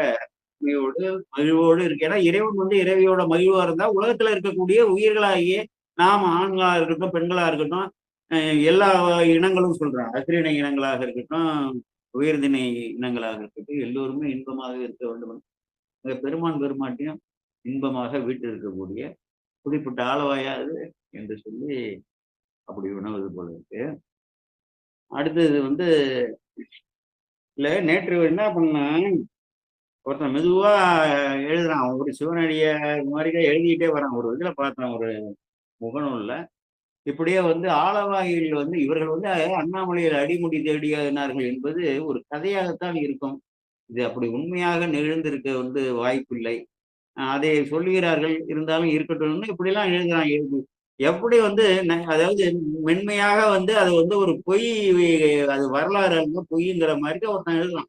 உமையோடு மகிழ்வோடு இருக்கு. ஏன்னா இறைவன் வந்து இறைவியோட மகிழ்வா இருந்தா உலகத்துல இருக்கக்கூடிய உயிர்களாகிய நாம் ஆண்களா இருக்கட்டும் பெண்களா இருக்கட்டும் எல்லா இனங்களும் சொல்றாங்க. அசிரின இனங்களாக இருக்கட்டும், உயர்திணை இனங்களாக இருக்கட்டும் எல்லோருமே இன்பமாக இருக்க வேண்டும். பெருமான் பெருமாட்டியும் இன்பமாக வீட்டில் இருக்கக்கூடிய குறிப்பிட்ட ஆளவாயாது என்று சொல்லி அப்படி உணவது போல இருக்கு. அடுத்தது வந்து இல்ல நேற்று என்ன பண்ணா ஒருத்தன் மெதுவா எழுதுறான். ஒரு சிவனடிய மாதிரிதான் எழுதிக்கிட்டே வரான். ஒரு இதுல பார்த்தேன், ஒரு முகநூல்ல. இப்படியே வந்து ஆலவாயில் வந்து இவர்கள் வந்து அண்ணாமலையில் அடிமுடி தேடினார்கள் என்பது ஒரு கதையாகத்தான் இருக்கும். இது அப்படி உண்மையாக நிகழ்ந்திருக்க வந்து வாய்ப்பில்லை. அதை சொல்லுகிறார்கள். இருந்தாலும் இருக்கட்டும்னு இப்படிலாம் எழுதுறான். எப்படி வந்து அதாவது மென்மையாக வந்து அது வந்து ஒரு பொய், அது வரலாறு அல்ல பொய்ங்கிற மாதிரி ஒருத்தன் எழுதுறான்.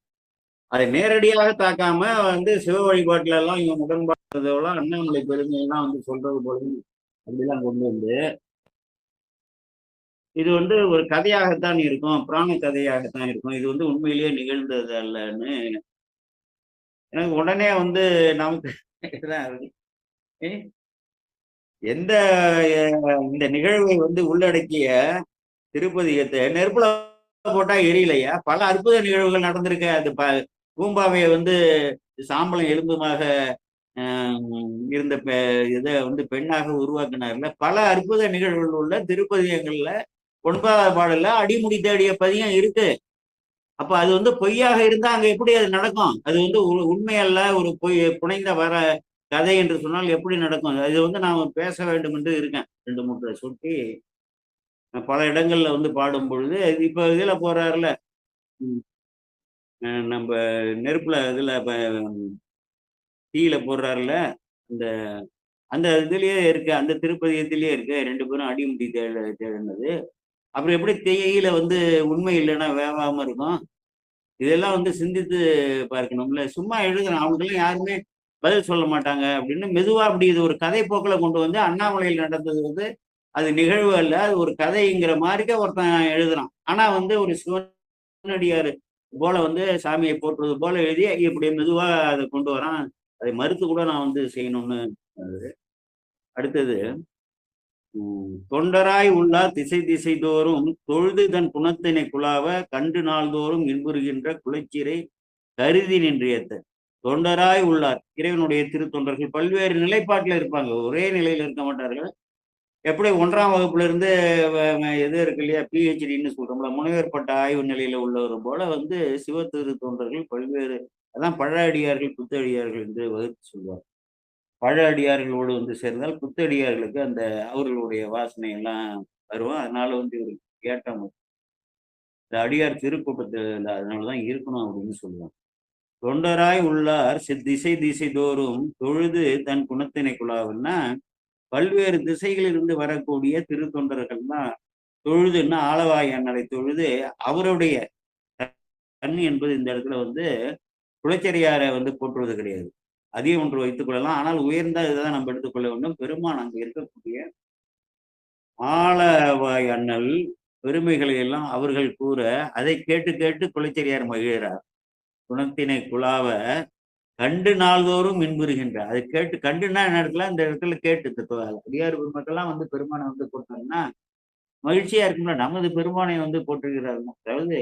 அதை நேரடியாக தாக்காம வந்து சிவ வழிபாட்டுல எல்லாம் இவன் உடன்பாடுறதெல்லாம் அண்ணாமலை பெருமையெல்லாம் வந்து சொல்றது போல அப்படிலாம் கொண்டு வந்து இது வந்து ஒரு கதையாகத்தான் இருக்கும், புராண கதையாகத்தான் இருக்கும். இது வந்து உண்மையிலேயே நிகழ்ந்தது அல்லன்னு எனக்கு உடனே வந்து நமக்கு எந்த இந்த நிகழ்வை வந்து உள்ளடக்கிய திருப்பதிகத்தை நெருப்புல போட்டா எரியலையா? பல அற்புத நிகழ்வுகள் நடந்திருக்க. அது பூம்பாவைய வந்து சாம்பலம் எலும்புமாக இருந்த இதை வந்து பெண்ணாக உருவாக்கினார்ல. பல அற்புத நிகழ்வுகள் உள்ள திருப்பதிகங்கள்ல 9வது பாடல்ல அடிமுடி தேடிய பதியம் இருக்கு. அப்ப அது வந்து பொய்யாக இருந்தா அங்க எப்படி அது நடக்கும்? அது வந்து உண்மையல்ல, ஒரு பொய் புனைந்த வர கதை என்று சொன்னால் எப்படி நடக்கும்? அது வந்து நாம பேச வேண்டும் என்று இருக்கேன். 2 3 சுட்டி பல இடங்கள்ல வந்து பாடும் பொழுது இப்ப இதுல போறாருல, நம்ம நெருப்புல இதுல தீயில போடுறாருல, அந்த அந்த இதுலயே இருக்கு, அந்த திருப்பதியத்திலேயே இருக்கு 2 பேரும் அடிமுடி தேடினது. அப்புறம் எப்படி தேயில வந்து உண்மை இல்லைன்னா வேவாம இருக்கும்? இதெல்லாம் வந்து சிந்தித்து பார்க்கணும்ல. சும்மா எழுதுறான், அவங்களுக்கெல்லாம் யாருமே பதில் சொல்ல மாட்டாங்க அப்படின்னு மெதுவா அப்படி இது ஒரு கதை போக்கில் கொண்டு வந்து அண்ணாமலையில் நடந்தது வந்து அது நிகழ்வு அல்ல, அது ஒரு கதைங்கிற மாதிரிக்கே ஒருத்தன் எழுதுறான். ஆனா வந்து ஒரு சிவனடியார் போல வந்து சாமியை போற்றுவது போல எழுதி இப்படி மெதுவா அதை கொண்டு வரான். அதை மறுத்து கூட நான் வந்து செய்யணும்னு. அடுத்தது தொண்டராய் உள்ளார் திசை திசை தோறும் தொழுது தன் குணத்தினை குழாவ கண்டு நாள்தோறும் இன்புறுகின்ற குலைச்சீரை கருதி நின்றியத்த. தொண்டராய் உள்ளார் இறைவனுடைய திருத்தொண்டர்கள் பல்வேறு நிலைப்பாட்டில் இருப்பாங்க, ஒரே நிலையில இருக்க மாட்டார்கள். எப்படி 1ஆம் வகுப்புல இருந்து எது இருக்கு இல்லையா, பிஹெச்டின்னு சொல்றோம்ல, முனைவர் பட்ட ஆய்வு நிலையில உள்ளவர் போல வந்து சிவ திருத்தொண்டர்கள் பல்வேறு, அதான் பழ அடியார்கள் புத்தடியார்கள் என்று வகுத்து சொல்வார். பழ அடியார்களோடு வந்து சேர்ந்தால் புத்தடியார்களுக்கு அந்த அவர்களுடைய வாசனை எல்லாம் வரும். அதனால வந்து இவருக்கு கேட்டம் இந்த அடியார் திருக்கூட்டத்தில் அதனாலதான் இருக்கணும் அப்படின்னு சொல்லுவாங்க. தொண்டராய் உள்ளார் திசை திசை தோறும் தொழுது தன் குணத்தினை குழாவுன்னா பல்வேறு திசைகளிலிருந்து வரக்கூடிய திருத்தொண்டர்கள் தான் தொழுதுன்னா ஆளவாய் அண்ணலை தொழுது அவருடைய கண் என்பது இந்த இடத்துல வந்து குலச்சரியாரை வந்து போற்றுவது கிடையாது. அதிகம் ஒன்று வைத்துக் கொள்ளலாம், ஆனால் உயர்ந்த இதுதான் நம்ம எடுத்துக்கொள்ள வேண்டும். பெருமான் அங்கு இருக்கக்கூடிய ஆளவாய் அண்ணல் பெருமைகளை எல்லாம் அவர்கள் கூற அதை கேட்டு கேட்டு குலச்சரியார் மகிழ்கிறார். குணத்தினை குழாவ கண்டு நாள்தோறும் மின்புறுகின்றார். அதை கேட்டு, கண்டுன்னா இடத்துல இந்த இடத்துல கேட்டு அடியார் பெருமக்கெல்லாம் வந்து பெருமானை வந்து போட்டாங்கன்னா மகிழ்ச்சியா இருக்கும்ல. நமது பெருமானை வந்து போட்டுக்கிறாருன்னா, அதாவது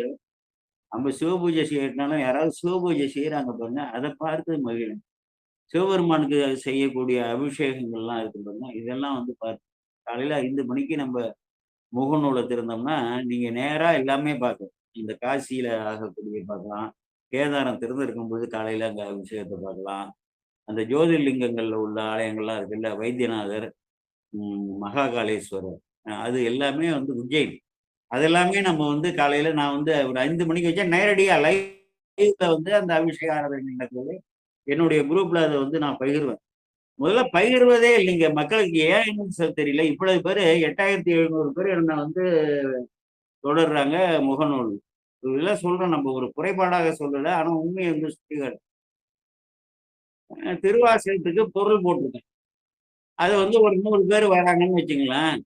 நம்ம சிவபூஜை செய்யறதுனாலும் யாராவது சிவபூஜை செய்யறாங்க பாருங்க, அதை பார்த்து மகிழும். சிவபெருமானுக்கு செய்யக்கூடிய அபிஷேகங்கள்லாம் இருக்கு பாருங்க, இதெல்லாம் வந்து பார்த்து காலையில 5 மணிக்கு நம்ம முகநூலை திறந்தோம்னா நீங்க நேரா எல்லாமே பார்க்கலாம். இந்த காசியில ஆகக்கூடிய பார்க்கலாம், கேதாரம் திறந்திருக்கும் பொழுது காலையில அங்க அபிஷேகத்தை பார்க்கலாம். அந்த ஜோதிர்லிங்கங்கள்ல உள்ள ஆலயங்கள்லாம் இருக்குல்ல, வைத்தியநாதர், மகாகாலேஸ்வரர், அது எல்லாமே வந்து உஜ்ஜைன். அதெல்லாமே நம்ம வந்து காலையில நான் வந்து ஒரு 5 மணிக்கு வச்சா நேரடியா லைவ்ல வந்து அந்த அபிஷேக ஆராதனை நடக்குது. என்னுடைய குரூப்ல அதை வந்து நான் பகிர்வேன். முதல்ல பகிர்வதே இல்லைங்க, மக்களுக்கு ஏன்னு தெரியல. இவ்வளவு பேர் 8700 பேர் என்ன வந்து தொடர்றாங்க முகநூல். இதெல்லாம் சொல்றோம், நம்ம ஒரு குறைபாடாக சொல்லல, ஆனா உண்மையை வந்து சுட்டிக்காட்டு. திருவாசகத்துக்கு பொருள் போட்டிருக்கேன், அது வந்து ஒரு 100 பேர் வராங்கன்னு வச்சுங்களேன்.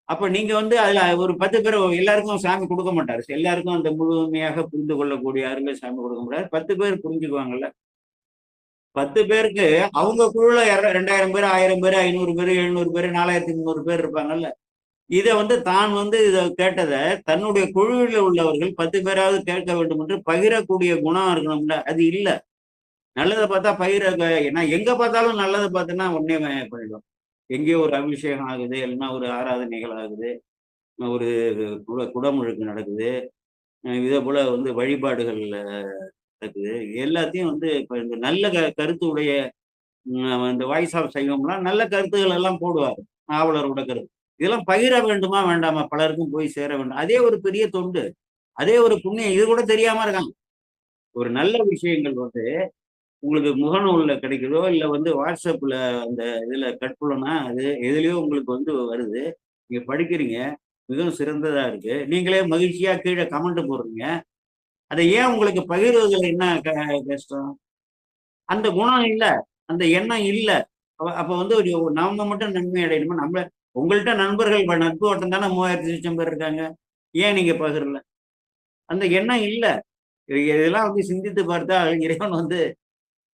அப்ப நீங்க வந்து அதுல ஒரு 10 பேர் எல்லாருக்கும் சாமி கொடுக்க மாட்டாரு. எல்லாருக்கும் அந்த முழுமையாக புரிந்து கொள்ளக்கூடிய அருமை சாமி கொடுக்க முடியாது. 10 பேர் புரிஞ்சுக்குவாங்கல்ல. 10 பேருக்கு அவங்க குழுல 2000 பேர், 1000 பேர், 500 பேர், 700 பேர், 4300 பேர் இருப்பாங்கல்ல. இதை தான் இதை கேட்டதை தன்னுடைய குழுவில் உள்ளவர்கள் 10 பேராவது கேட்க வேண்டும் என்று பகிரக்கூடிய குணம் இருக்கணும்ல, அது இல்லை. நல்லதை பார்த்தா ஏன்னா எங்க பார்த்தாலும் நல்லதை பார்த்தோன்னா உடனே பண்ணிடும். எங்கேயோ ஒரு அபிஷேகம் ஆகுது, இல்லைன்னா ஒரு ஆராதனைகள் ஆகுது, ஒரு குடமுழுக்கு நடக்குது, இதே போல வழிபாடுகள் நடக்குது. எல்லாத்தையும் இப்ப இந்த நல்ல கருத்து உடைய இந்த வாய்ஸ் ஆஃப் சைவம்லாம் நல்ல கருத்துக்கள் எல்லாம் போடுவார், நாவலரோட கருத்து. இதெல்லாம் பகிர வேண்டுமா வேண்டாமா, பலருக்கும் போய் சேர வேண்டும். அதே ஒரு பெரிய தொண்டு, அதே ஒரு புண்ணியம். இது கூட தெரியாம இருக்காங்க. ஒரு நல்ல விஷயங்கள் உங்களுக்கு முகநூல்ல கிடைக்குதோ, இல்ல வாட்ஸ்அப்ல அந்த இதுல கட்புலனா அது எதுலயோ உங்களுக்கு வருது, நீங்க படிக்கிறீங்க, மிகவும் சிறந்ததா இருக்கு, நீங்களே மகிழ்ச்சியா கீழே கமெண்ட் போடுறீங்க. அதை ஏன் உங்களுக்கு பகிர்வதில் என்ன கஷ்டம்? அந்த குணம் இல்ல, அந்த எண்ணம் இல்ல. அப்ப ஒரு நம்ம மட்டும் நன்மை அடையணுமா? உங்கள்கிட்ட நண்பர்கள் நட்பு வட்டம் தானே 3000 லட்சம் பேர் இருக்காங்க, ஏன் நீங்க பகிரல? அந்த எண்ணம் இல்ல. இதெல்லாம் சிந்தித்து பார்த்தா இறைவன்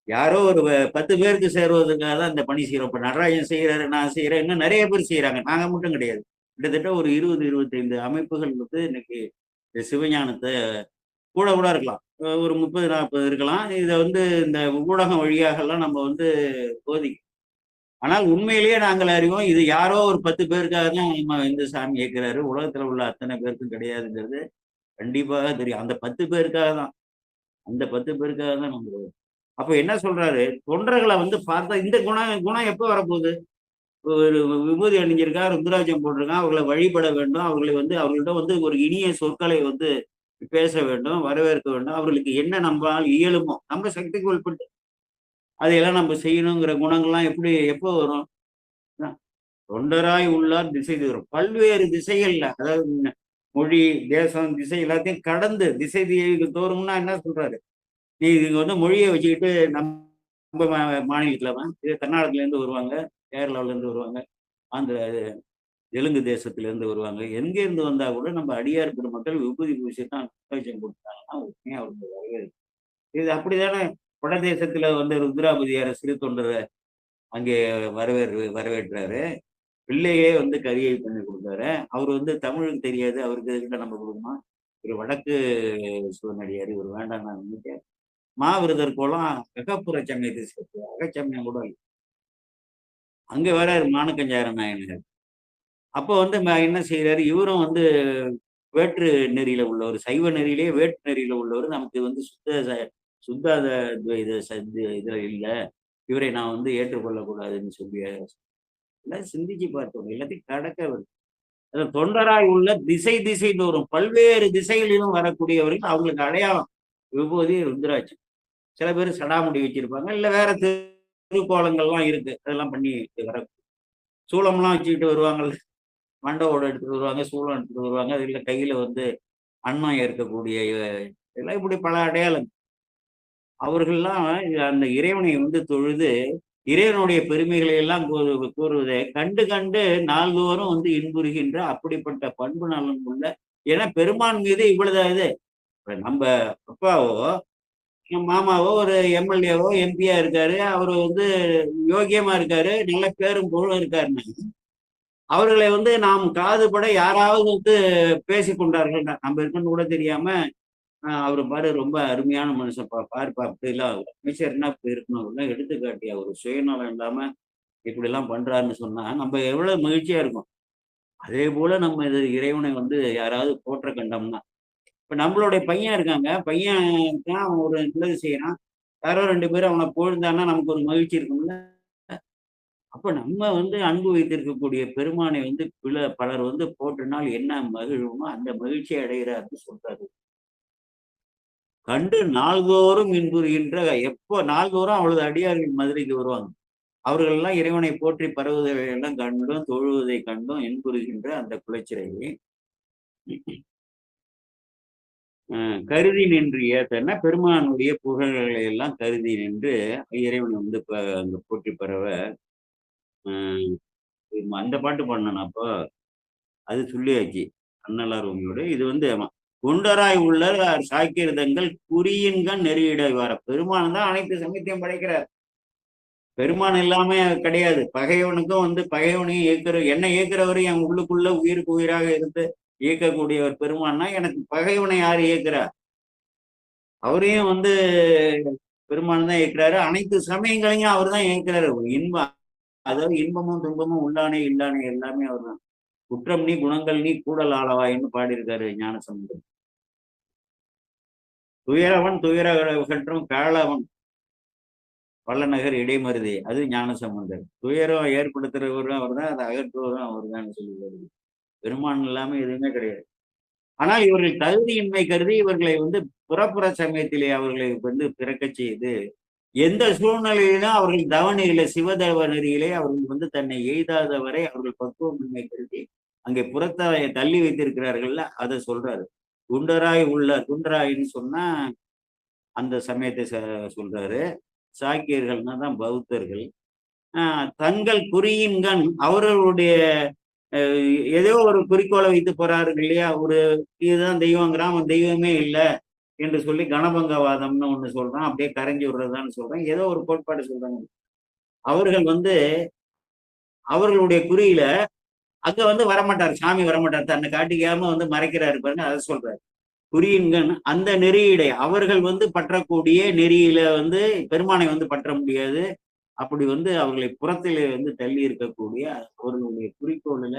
யாரோ ஒரு 10 பேருக்கு சேருவதற்காக தான் இந்த பணி செய்யறோம். இப்ப நடராஜன் செய்யறாரு, நான் செய்யறேன், இன்னும் நிறைய பேர் செய்யறாங்க, நாங்க மட்டும் கிடையாது. கிட்டத்தட்ட ஒரு 20, 25 அமைப்புகள் இன்னைக்கு சிவஞானத்தை கூட கூட இருக்கலாம், ஒரு 30, 40 இருக்கலாம். இதை இந்த ஊடகம் வழியாக எல்லாம் நம்ம போதிக்கும். ஆனால் உண்மையிலேயே நாங்கள் அறிவோம், இது யாரோ ஒரு 10 பேருக்காக தான் நம்ம சாமி கேட்கிறாரு, உலகத்துல உள்ள அத்தனை பேருக்கும் கிடையாதுங்கிறது கண்டிப்பாக தெரியும். அந்த 10 பேருக்காக தான், அந்த 10 பேருக்காக தான் நம்ம. அப்ப என்ன சொல்றாரு, தொண்டர்களை பார்த்தா இந்த குணம் எப்ப வரப்போகுது? ஒரு விபூதி அணிஞ்சிருக்கா, ருத்ராட்சம் போட்டிருக்கான், அவர்களை வழிபட வேண்டும், அவர்களை அவர்கள்ட்ட ஒரு இனிய சொற்களை பேச வேண்டும், வரவேற்க வேண்டும். அவர்களுக்கு என்ன நம்மளால் இயலுமோ, நம்ம சக்திக்கு உட்பட்டு அதையெல்லாம் நம்ம செய்யணுங்கிற குணங்கள்லாம் எப்போ வரும்? தொண்டராய் உள்ளார் திசை தோறும், பல்வேறு திசைகள்ல, அதாவது மொழி, தேசம், திசை எல்லாத்தையும் கடந்து திசை தோறும்னா என்ன சொல்றாரு? நீ இங்க மொழியை வச்சுக்கிட்டு நம்ம மாநிலத்துல இது கர்நாடகத்துல இருந்து வருவாங்க, கேரளாவில இருந்து வருவாங்க, ஆந்திர தெலுங்கு தேசத்துல இருந்து வருவாங்க. எங்க இருந்து வந்தா கூட நம்ம அடியார் பெருமக்கள் விபூதி பூசிட்டு விசேஷம் கொடுத்தாங்கன்னா உண்மையா அவருக்கு வரவேற்பு. இது அப்படித்தானே வடதேசத்துல ருத்ராபதியார சிறு தொண்டரை அங்கே வரவேற்றாரு. பிள்ளையே கரியை பண்ணி கொடுத்தாரு. அவர் தமிழுக்கு தெரியாது, அவருக்கு எதுக்கிட்ட நம்ம கொடுக்கணும்? ஒரு வடக்கு சிவனடியார், இவர் வேண்டாம் நான் நினைக்கிறேன். மாவிரதர் கோலம் அகப்புற சமயத்தை சேர்த்து, அகச்சமயம் கூட இல்லை. அங்க வேற மானக்கஞ்சார நாயனர். அப்போ என்ன செய்யறாரு, இவரும் வேற்று நெறியில உள்ளவர், சைவ நெறியிலேயே வேற்று நெறியில உள்ளவர், நமக்கு சுத்த இதுல இல்ல, இவரை நான் ஏற்றுக்கொள்ளக்கூடாதுன்னு சொல்லி எல்லாம் சிந்திச்சு பார்த்தோம். எல்லாத்தையும் கடக்க வருது. தொண்டராய் உள்ள திசை தோறும் பல்வேறு திசைகளிலும் வரக்கூடியவர்கள், அவங்களுக்கு அடையாளம் விபூதி, ருத்ராட்சம். சில பேர் சடாமுடி வச்சிருப்பாங்க, இல்ல வேற திருக்கோலங்கள்லாம் இருக்கு, அதெல்லாம் பண்ணி வர. சூளம்லாம் வச்சுக்கிட்டு வருவாங்கல்ல, மண்டவோட எடுத்துட்டு வருவாங்க, சூளம் எடுத்துட்டு வருவாங்க, அது இல்லை கையில அன்னம் ஏற்கக்கூடிய இதெல்லாம், இப்படி பல அடையாளம். அவர்கள்லாம் அந்த இறைவனை தொழுது இறைவனுடைய பெருமைகளை எல்லாம் கூறுவதை கண்டு கண்டு நாள்தோறும் இன்புறுகின்ற அப்படிப்பட்ட பண்பு நலன் உள்ள. ஏன்னா பெருமான் மீது இவ்வளவு இது. நம்ம அப்பாவோ மாமாவோ ஒரு எம்எல்ஏவோ எம்பியா இருக்காரு, அவரு யோகியமா இருக்காரு, நல்ல பேரும் புகழும் இருக்காருன்னா அவர்களை நாம் காதுபட யாராவது பேசி கொண்டார்கள், நம்ம இருக்குன்னு கூட தெரியாம அவரு பாரு ரொம்ப அருமையான மனுஷன்ப்பா, பாருப்பா அப்படிலாம் அமைச்சர்னா இப்படி இருக்கணும், எடுத்துக்காட்டியா ஒரு சுயநலம் இல்லாம இப்படி எல்லாம் பண்றாருன்னு சொன்னா நம்ம எவ்வளவு மகிழ்ச்சியா இருக்கும். அதே போல நம்ம இது இறைவனை யாராவது போற்ற கண்டோம்னா, இப்ப நம்மளுடைய பையன் இருக்காங்க, பையன் அவன் ஒரு நல்லது செய்யறான், யாரோ 2 பேரும் அவனை புகழ்ந்தான்னா நமக்கு ஒரு மகிழ்ச்சி இருக்கும்ல. அப்ப நம்ம அன்பு வைத்திருக்கக்கூடிய பெருமானை பலர் போற்றினால் என்ன மகிழ்வுமோ அந்த மகிழ்ச்சியை அடைகிறாருன்னு சொல்றாரு. கண்டு நாள்தோறும் இன்புறுகின்ற, எப்போ நாள்தோறும் அவளது அடியார்கள் மதுரைக்கு வருவாங்க, அவர்கள் எல்லாம் இறைவனை போற்றி பரவுவதை எல்லாம் கண்டும் தொழுவதை கண்டும் இன்புறுகின்ற அந்த குலச்சிறையை கருதி நின்று ஏத்தன பெருமானுடைய புகழ்களை எல்லாம் கருதி நின்று இறைவனை போற்றி பரவ அந்த பாட்டு பண்ணணும். அப்போ அது சொல்லியாச்சு அண்ணலார் உங்களோட. இது குண்டராய் உள்ள சாக்கிரதங்கள் குறியின்கண் நெறியிட வர பெருமான் தான் அனைத்து சமயத்தையும் படைக்கிறார். பெருமான் இல்லாம கிடையாது. பகைவனுக்கும் வந்து பகைவனையும் என்னை இயக்குறவரு என் உள்ளுக்குள்ள உயிருக்கு உயிராக இருந்து இயக்கக்கூடியவர் பெருமான்னா, எனக்கு பகைவனை யார் இயக்குறா? அவரையும் வந்து பெருமான் தான் இயக்குறாரு. அனைத்து சமயங்களையும் அவர் தான் இயக்குறாரு. இன்பம், அதாவது இன்பமும் துன்பமும் உள்ளானே இல்லானே எல்லாமே அவர் தான். குற்றம் நீ குணங்கள் நீ கூடல் ஆளவாயின்னு பாடியிருக்காரு ஞானசம்பந்தர். துயரவன் துயர கற்றும் காளவன் வல்லநகர் இடைமருதே, அது ஞானசம்பந்தர். துயரம் ஏற்படுத்துறவரும் அவர் தான், அதை அகற்றுவதும் அவர் தான் சொல்லி வருது. பெருமான் இல்லாம எதுவுமே கிடையாது. ஆனால் இவர்கள் தகுதியின்மை கருதி இவர்களை வந்து புறப்புற சமயத்திலே அவர்களை வந்து பிறக்கச் செய்து, எந்த சூழ்நிலையிலும் அவர்கள் தவநெறியிலே சிவதவ நெறியிலே அவர்கள் வந்து தன்னை எய்தாத வரை அவர்கள் பக்குவமின்மை கருதி அங்கே புறத்தை தள்ளி வைத்திருக்கிறார்கள்ல, அதை சொல்றாரு. குண்டராய் உள்ள குண்டராயின்னு சொன்னா அந்த சமயத்தை சொல்றாரு. சாக்கியர்கள்னா தான் பௌத்தர்கள். தங்கள் குறியின்கண் அவர்களுடைய ஏதோ ஒரு குறிக்கோளை வைத்து போறார்கள் இல்லையா, ஒரு இதுதான் தெய்வங்கிறான், அவன் தெய்வமே இல்லை என்று சொல்லி கணபங்கவாதம்னு ஒண்ணு சொல்றான், அப்படியே கரைஞ்சி விடுறதான்னு சொல்றான், ஏதோ ஒரு கோட்பாடு சொல்றாங்க. அவர்கள் வந்து அவர்களுடைய குறியில அங்க வந்து வரமாட்டார், சாமி வரமாட்டார், தன்னை காட்டிக்காம வந்து மறைக்கிறாரு பாருங்க, அதை சொல்றாரு. குறியின்கண் அந்த நெறியிடை அவர்கள் வந்து பற்றக்கூடிய நெறியில வந்து பெருமானை வந்து பற்ற முடியாது. அப்படி வந்து அவர்களை புறத்திலே வந்து தள்ளி இருக்கக்கூடிய அவர்களுடைய குறிக்கோளில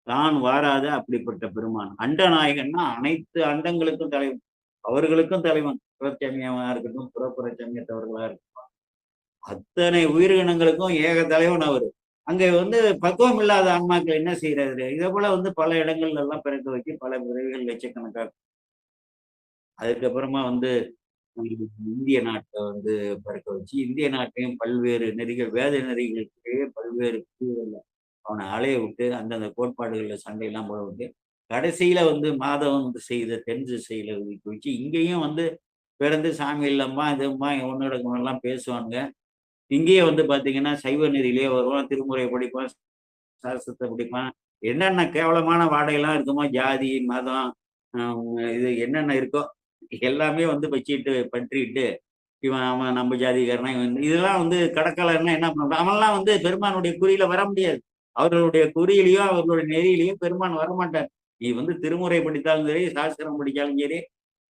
தான் வாராத அப்படிப்பட்ட பெருமான். அண்டநாயகன்னா அனைத்து அண்டங்களுக்கும் தலைவன், அவர்களுக்கும் தலைவன். புறச்சமயமா இருக்கட்டும், புறப்புற சமயத்தவர்களா இருக்கட்டும், அத்தனை உயிரினங்களுக்கும் ஏக தலைவன் அவரு. அங்க வந்து பக்குவம் இல்லாத ஆன்மாக்கள் என்ன செய்யறது? இதே போல வந்து பல இடங்கள்ல எல்லாம் பிறக்க வச்சு பல பிறவிகள் லட்சக்கணக்காக. அதுக்கப்புறமா வந்து இந்திய நாட்டை வந்து பிறக்க வச்சு, இந்திய நாட்டையும் பல்வேறு நெறிகள், வேத நெறிகளுக்கு பல்வேறு பிரிவுகள்ல அவனை அலைய விட்டு, அந்தந்த கோட்பாடுகள்ல சண்டையெல்லாம் போட விட்டு, கடைசியில வந்து மாதவன் செய்த தென் திசையில ஒதுக்கி வச்சு, இங்கேயும் வந்து பிறந்து சாமி இல்லம்மா, இதும்மா உன்னோட குணம்லாம் பேசுவாங்க. இங்கேயே வந்து பாத்தீங்கன்னா, சைவ நெறியிலேயே வருவான், திருமுறை படிப்பான், சாஸ்திரத்தை படிப்பான். என்னென்ன கேவலமான வாடையெல்லாம் இருக்குமோ, ஜாதி, மதம், இது என்னென்ன இருக்கோ எல்லாமே வந்து வச்சுட்டு பற்றிட்டு, இவன் அவன் நம்ம ஜாதிக்காரனா, இவன் இதெல்லாம் வந்து கடற்கலன்னா என்ன பண்றான்? அவன்லாம் வந்து பெருமானுடைய குறியில வர முடியாது. அவர்களுடைய குறியிலையோ, அவர்களுடைய நெறியிலையோ பெருமான் வரமாட்டார். நீ வந்து திருமுறை படித்தாலும் சரி, சாஸ்திரம் படித்தாலும் சரி,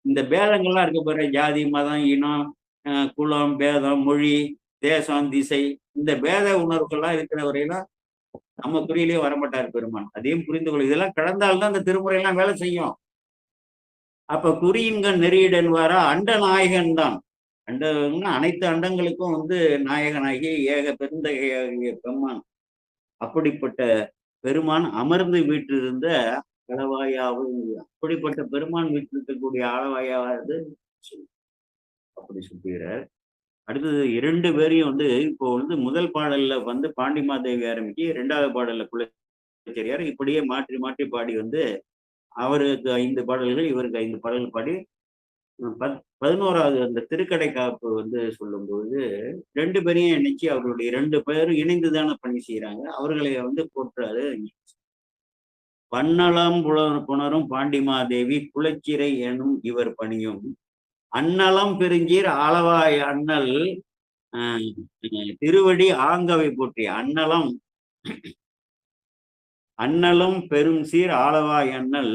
இந்த பேதங்கள்லாம் இருக்க பாரு, ஜாதி, மதம், இனம், குலம், பேதம், மொழி, தேசம், திசை, இந்த பேத உணர்வுகள்லாம் இருக்கிற வரையிலும் நம்ம குறியிலேயே வரமாட்டார் பெருமான். அதையும் புரிந்து கொள். இதெல்லாம் கடந்தால்தான் இந்த திருமுறை எல்லாம் வேலை செய்யும். அப்ப குறியின்கண் நெறியிடன் வாரா அண்ட நாயகன் தான். அண்டம்னா அனைத்து அண்டங்களுக்கும் வந்து நாயகனாகி ஏக பெருந்தகையாகிய பெருமான். அப்படிப்பட்ட பெருமான் அமர்ந்து வீற்றிருந்த அளவாயாவும், அப்படிப்பட்ட பெருமான் வீற்றிருக்கக்கூடிய அளவாயாவது அப்படி சுட்டுகிறார். அடுத்தது 2 பேரையும் வந்து இப்போ வந்து முதல் பாடல்ல வந்து பாண்டிமாதேவி ஆரம்பிச்சு, 2வது பாடல்ல குலச்செரியார், இப்படியே மாற்றி மாற்றி பாடி வந்து அவருக்கு 5 பாடல்கள், இவருக்கு 5 பாடல்கள் பாடி 11வது அந்த திருக்கடை காப்பு வந்து சொல்லும்போது 2 பேரையும் இணைச்சு அவர்களுடைய 2 பேரும் இணைந்துதானே பணி செய்யறாங்க. அவர்களை வந்து போற்றாரு. பன்னலம் புணரும் பாண்டிமாதேவி குலச்சிறை எனும் இவர் பணியும் அன்னலம் பெருஞ்சீர் ஆளவாய் அண்ணல் திருவடி ஆங்கவை போற்றி. அன்னலம் பெரும் சீர் ஆளவாய் அண்ணல்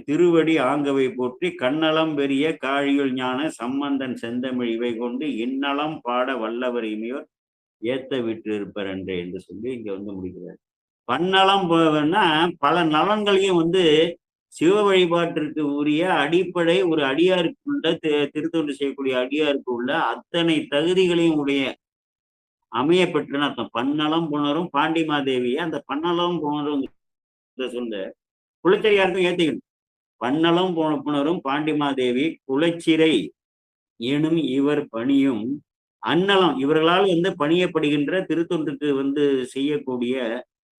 திருவடி ஆங்கவை போற்றி கண்ணலம் பெரிய காழியுள் ஞான சம்பந்தன் செந்தமிழ் இவை கொண்டு இந்நலம் பாட வல்லவர் இமையோர் ஏத்த விட்டிருப்பர் என்று சொல்லி இங்க வந்து முடிக்கிறார். பன்னலம் பல நலன்களையும் வந்து சிவ வழிபாட்டிற்கு உரிய அடிப்படை ஒரு அடியாருக்குள்ள திருத்தொண்டு செய்யக்கூடிய அடியாருக்கு உள்ள அத்தனை தகுதிகளையும் உடைய அமைய பெற்றுன்னு அர்த்தம். பன்னலம் புணரும் பாண்டிமாதேவியை அந்த பன்னலம் புணரும் சொல்ல குலச்செரியாருக்கும் ஏத்திக்கணும். பன்னலம் புணரும் பாண்டிமாதேவி குலச்சிறை எனும் இவர் பணியும் அன்னலம் இவர்களால் வந்து பணியப்படுகின்ற திருத்தொண்டுக்கு வந்து செய்யக்கூடிய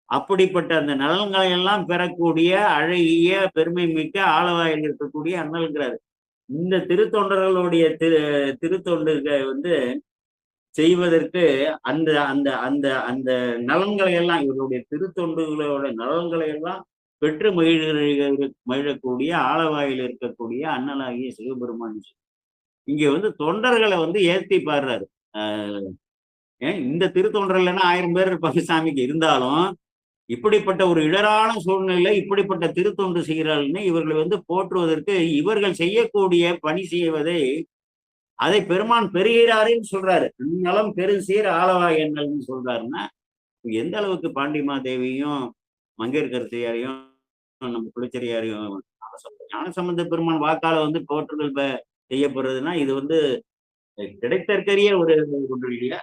அப்படிப்பட்ட அந்த நலன்களை எல்லாம் பெறக்கூடிய அழகிய பெருமை மிக்க ஆளவாயில் இருக்கக்கூடிய அண்ணல்கிறார். இந்த திருத்தொண்டர்களுடைய திருத்தொண்டுக வந்து செய்வதற்கு அந்த அந்த அந்த அந்த நலன்களை எல்லாம் இவருடைய திருத்தொண்டுகளோட நலன்களை எல்லாம் பெற்று மகிழக்கூடிய ஆளவாயில் இருக்கக்கூடிய அண்ணலாகிய சிவபெருமான் இங்க வந்து தொண்டர்களை வந்து ஏற்றி பாடுறாரு. இந்த திருத்தொண்டர் இல்லைன்னா 1000 பேர் இருப்பாங்க சாமிக்கு. இருந்தாலும் இப்படிப்பட்ட ஒரு இடரான சூழ்நிலை, இப்படிப்பட்ட திருத்தொண்டு செய்கிறார்கள்னு இவர்களை போற்றுவதற்கு இவர்கள் செய்யக்கூடிய பணி செய்வதை அதை பெருமான் பெறுகிறாருன்னு சொல்றாரு. நலம் பெருசீர் ஆளவா எண்ணல்னு சொல்றாருன்னா எந்த அளவுக்கு பாண்டிமாதேவியும் மங்கையர்க்கரசியாரையும் நம்ம குலச்சிறையாரையும் ஞானசம்பந்த பெருமான் வாக்கால போற்றுதல் செய்யப்படுறதுன்னா இது கிடைத்தற்கரிய ஒரு ஒன்று இல்லையா?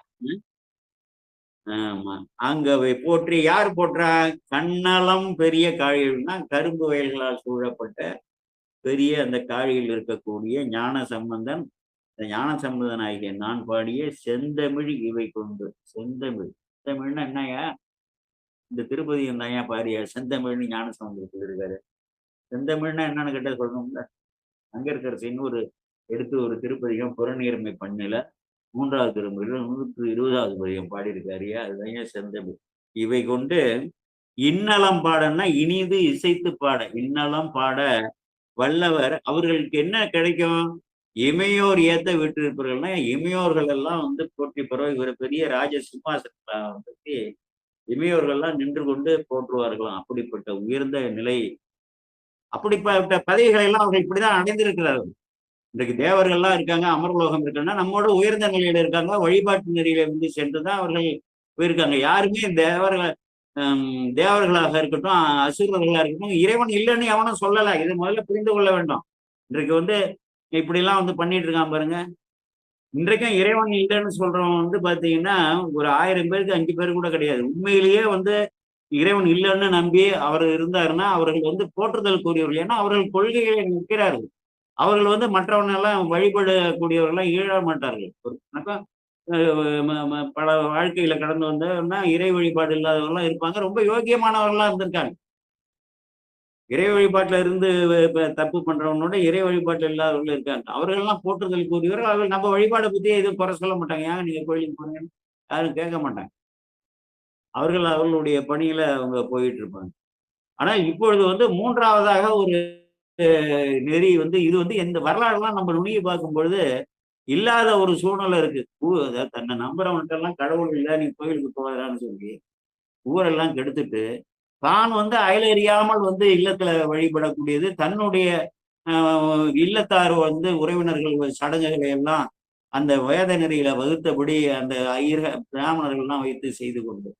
ஆமா. அங்க போற்றி யார் போற்றா? கண்ணலம் பெரிய காழிகள்னா கரும்பு வயல்களால் சூழப்பட்ட பெரிய அந்த காழியில் இருக்கக்கூடிய ஞான சம்பந்தன். இந்த ஞான சம்பந்தன் ஆகிய நான் பாடிய செந்தமிழ் இவை கொண்டு. செந்தமிழ் செந்தமிழ்னா என்னையா? இந்த திருப்பதியும் தாயா பாடிய செந்தமிழ்னு ஞான சம்பந்தத்துக்கு இருக்காரு. செந்தமிழ்னா என்னன்னு கேட்ட சொல்லணும்ல. அங்கற்கரசின்னு எடுத்து ஒரு திருப்பதிகம் புறநீர்மை பண்ணல 3வது திருமுறையில 120வது பதிகம் பாடியிருக்காருயா. அதுதான் செந்தமிழ். இவை கொண்டு இன்னலம் பாடன்னா இனிது இசைத்து பாட. இன்னலம் பாட வல்லவர் அவர்களுக்கு என்ன கிடைக்கும்? இமையோர் ஏத்த விட்டிருப்பார்கள்னா இமையோர்கள் எல்லாம் போற்றி பரவ இவர் பெரிய ராஜ சிம்மாசனத்தை இமையோர்கள் எல்லாம் நின்று கொண்டு போற்றுவார்களாம். அப்படிப்பட்ட உயர்ந்த நிலை, அப்படிப்பட்ட பதவிகளை எல்லாம் அவர்கள் இப்படிதான் அடைந்திருக்கிறார்கள். இன்றைக்கு தேவர்கள்லாம் இருக்காங்க, அமர்லோகம் இருக்காங்கன்னா நம்மோட உயர்ந்த நிலையில இருக்காங்க. வழிபாட்டு நெறியில சென்றுதான் அவர்கள் போயிருக்காங்க. யாருமே தேவர்களாக இருக்கட்டும், அசுரர்களா இருக்கட்டும், இறைவன் இல்லைன்னு எவனும் சொல்லல. இது முதல்ல புரிந்து கொள்ள வேண்டும். இன்றைக்கு இப்படி எல்லாம் பண்ணிட்டு இருக்கான் பாருங்க. இன்றைக்கும் இறைவன் இல்லைன்னு சொல்றவன் பாத்தீங்கன்னா ஒரு 1000 பேருக்கு 5 பேர் கூட கிடையாது. உண்மையிலேயே இறைவன் இல்லைன்னு நம்பி அவர் இருந்தாருன்னா அவர்கள் போற்றுதலுக்குரியவர்கள். ஏன்னா அவர்கள் கொள்கைகளை நிற்கிறார்கள். அவர்கள் மற்றவங்க எல்லாம் வழிபடக்கூடியவர்கள்லாம் ஈழ மாட்டார்கள். ஒரு கணக்கம் பல வாழ்க்கையில கடந்து வந்தா இறை வழிபாடு இல்லாதவர்கள்லாம் இருப்பாங்க. ரொம்ப யோக்கியமானவர்களா இருந்திருக்காங்க. இறை வழிபாட்டுல இருந்து தப்பு பண்றவனோட இறை வழிபாட்டுல இல்லாதவர்கள் இருக்காங்க. அவர்கள்லாம் போற்றுதலுக்குரியவர்கள். அவர்கள் நம்ம வழிபாடை பத்தி எதுவும் குறை சொல்ல மாட்டாங்க. ஏன் நீங்க கோயிலுக்கு போறீங்கன்னு யாரும் கேட்க மாட்டாங்க. அவர்கள் அவர்களுடைய பணியில அவங்க போயிட்டு இருப்பாங்க. ஆனா இப்பொழுது 3வதாக ஒரு நெறி இது எந்த வரலாறுலாம் நம்ம நுணுகி பார்க்கும் பொழுது இல்லாத ஒரு சூழ்நிலை இருக்கு. தன்னை நம்புறவன்கிட்ட எல்லாம் கடவுள் இல்லை நீ கோயிலுக்கு போகிறான்னு சொல்லி ஊரெல்லாம் கெடுத்துட்டு தான் அயலறியாமல் இல்லத்துல வழிபடக்கூடியது, தன்னுடைய இல்லத்தார் உறவினர்கள் சடங்குகளை எல்லாம் அந்த வேத நெறியில வகுத்தபடி அந்த பிராமணர்கள் எல்லாம் வைத்து செய்து கொண்டு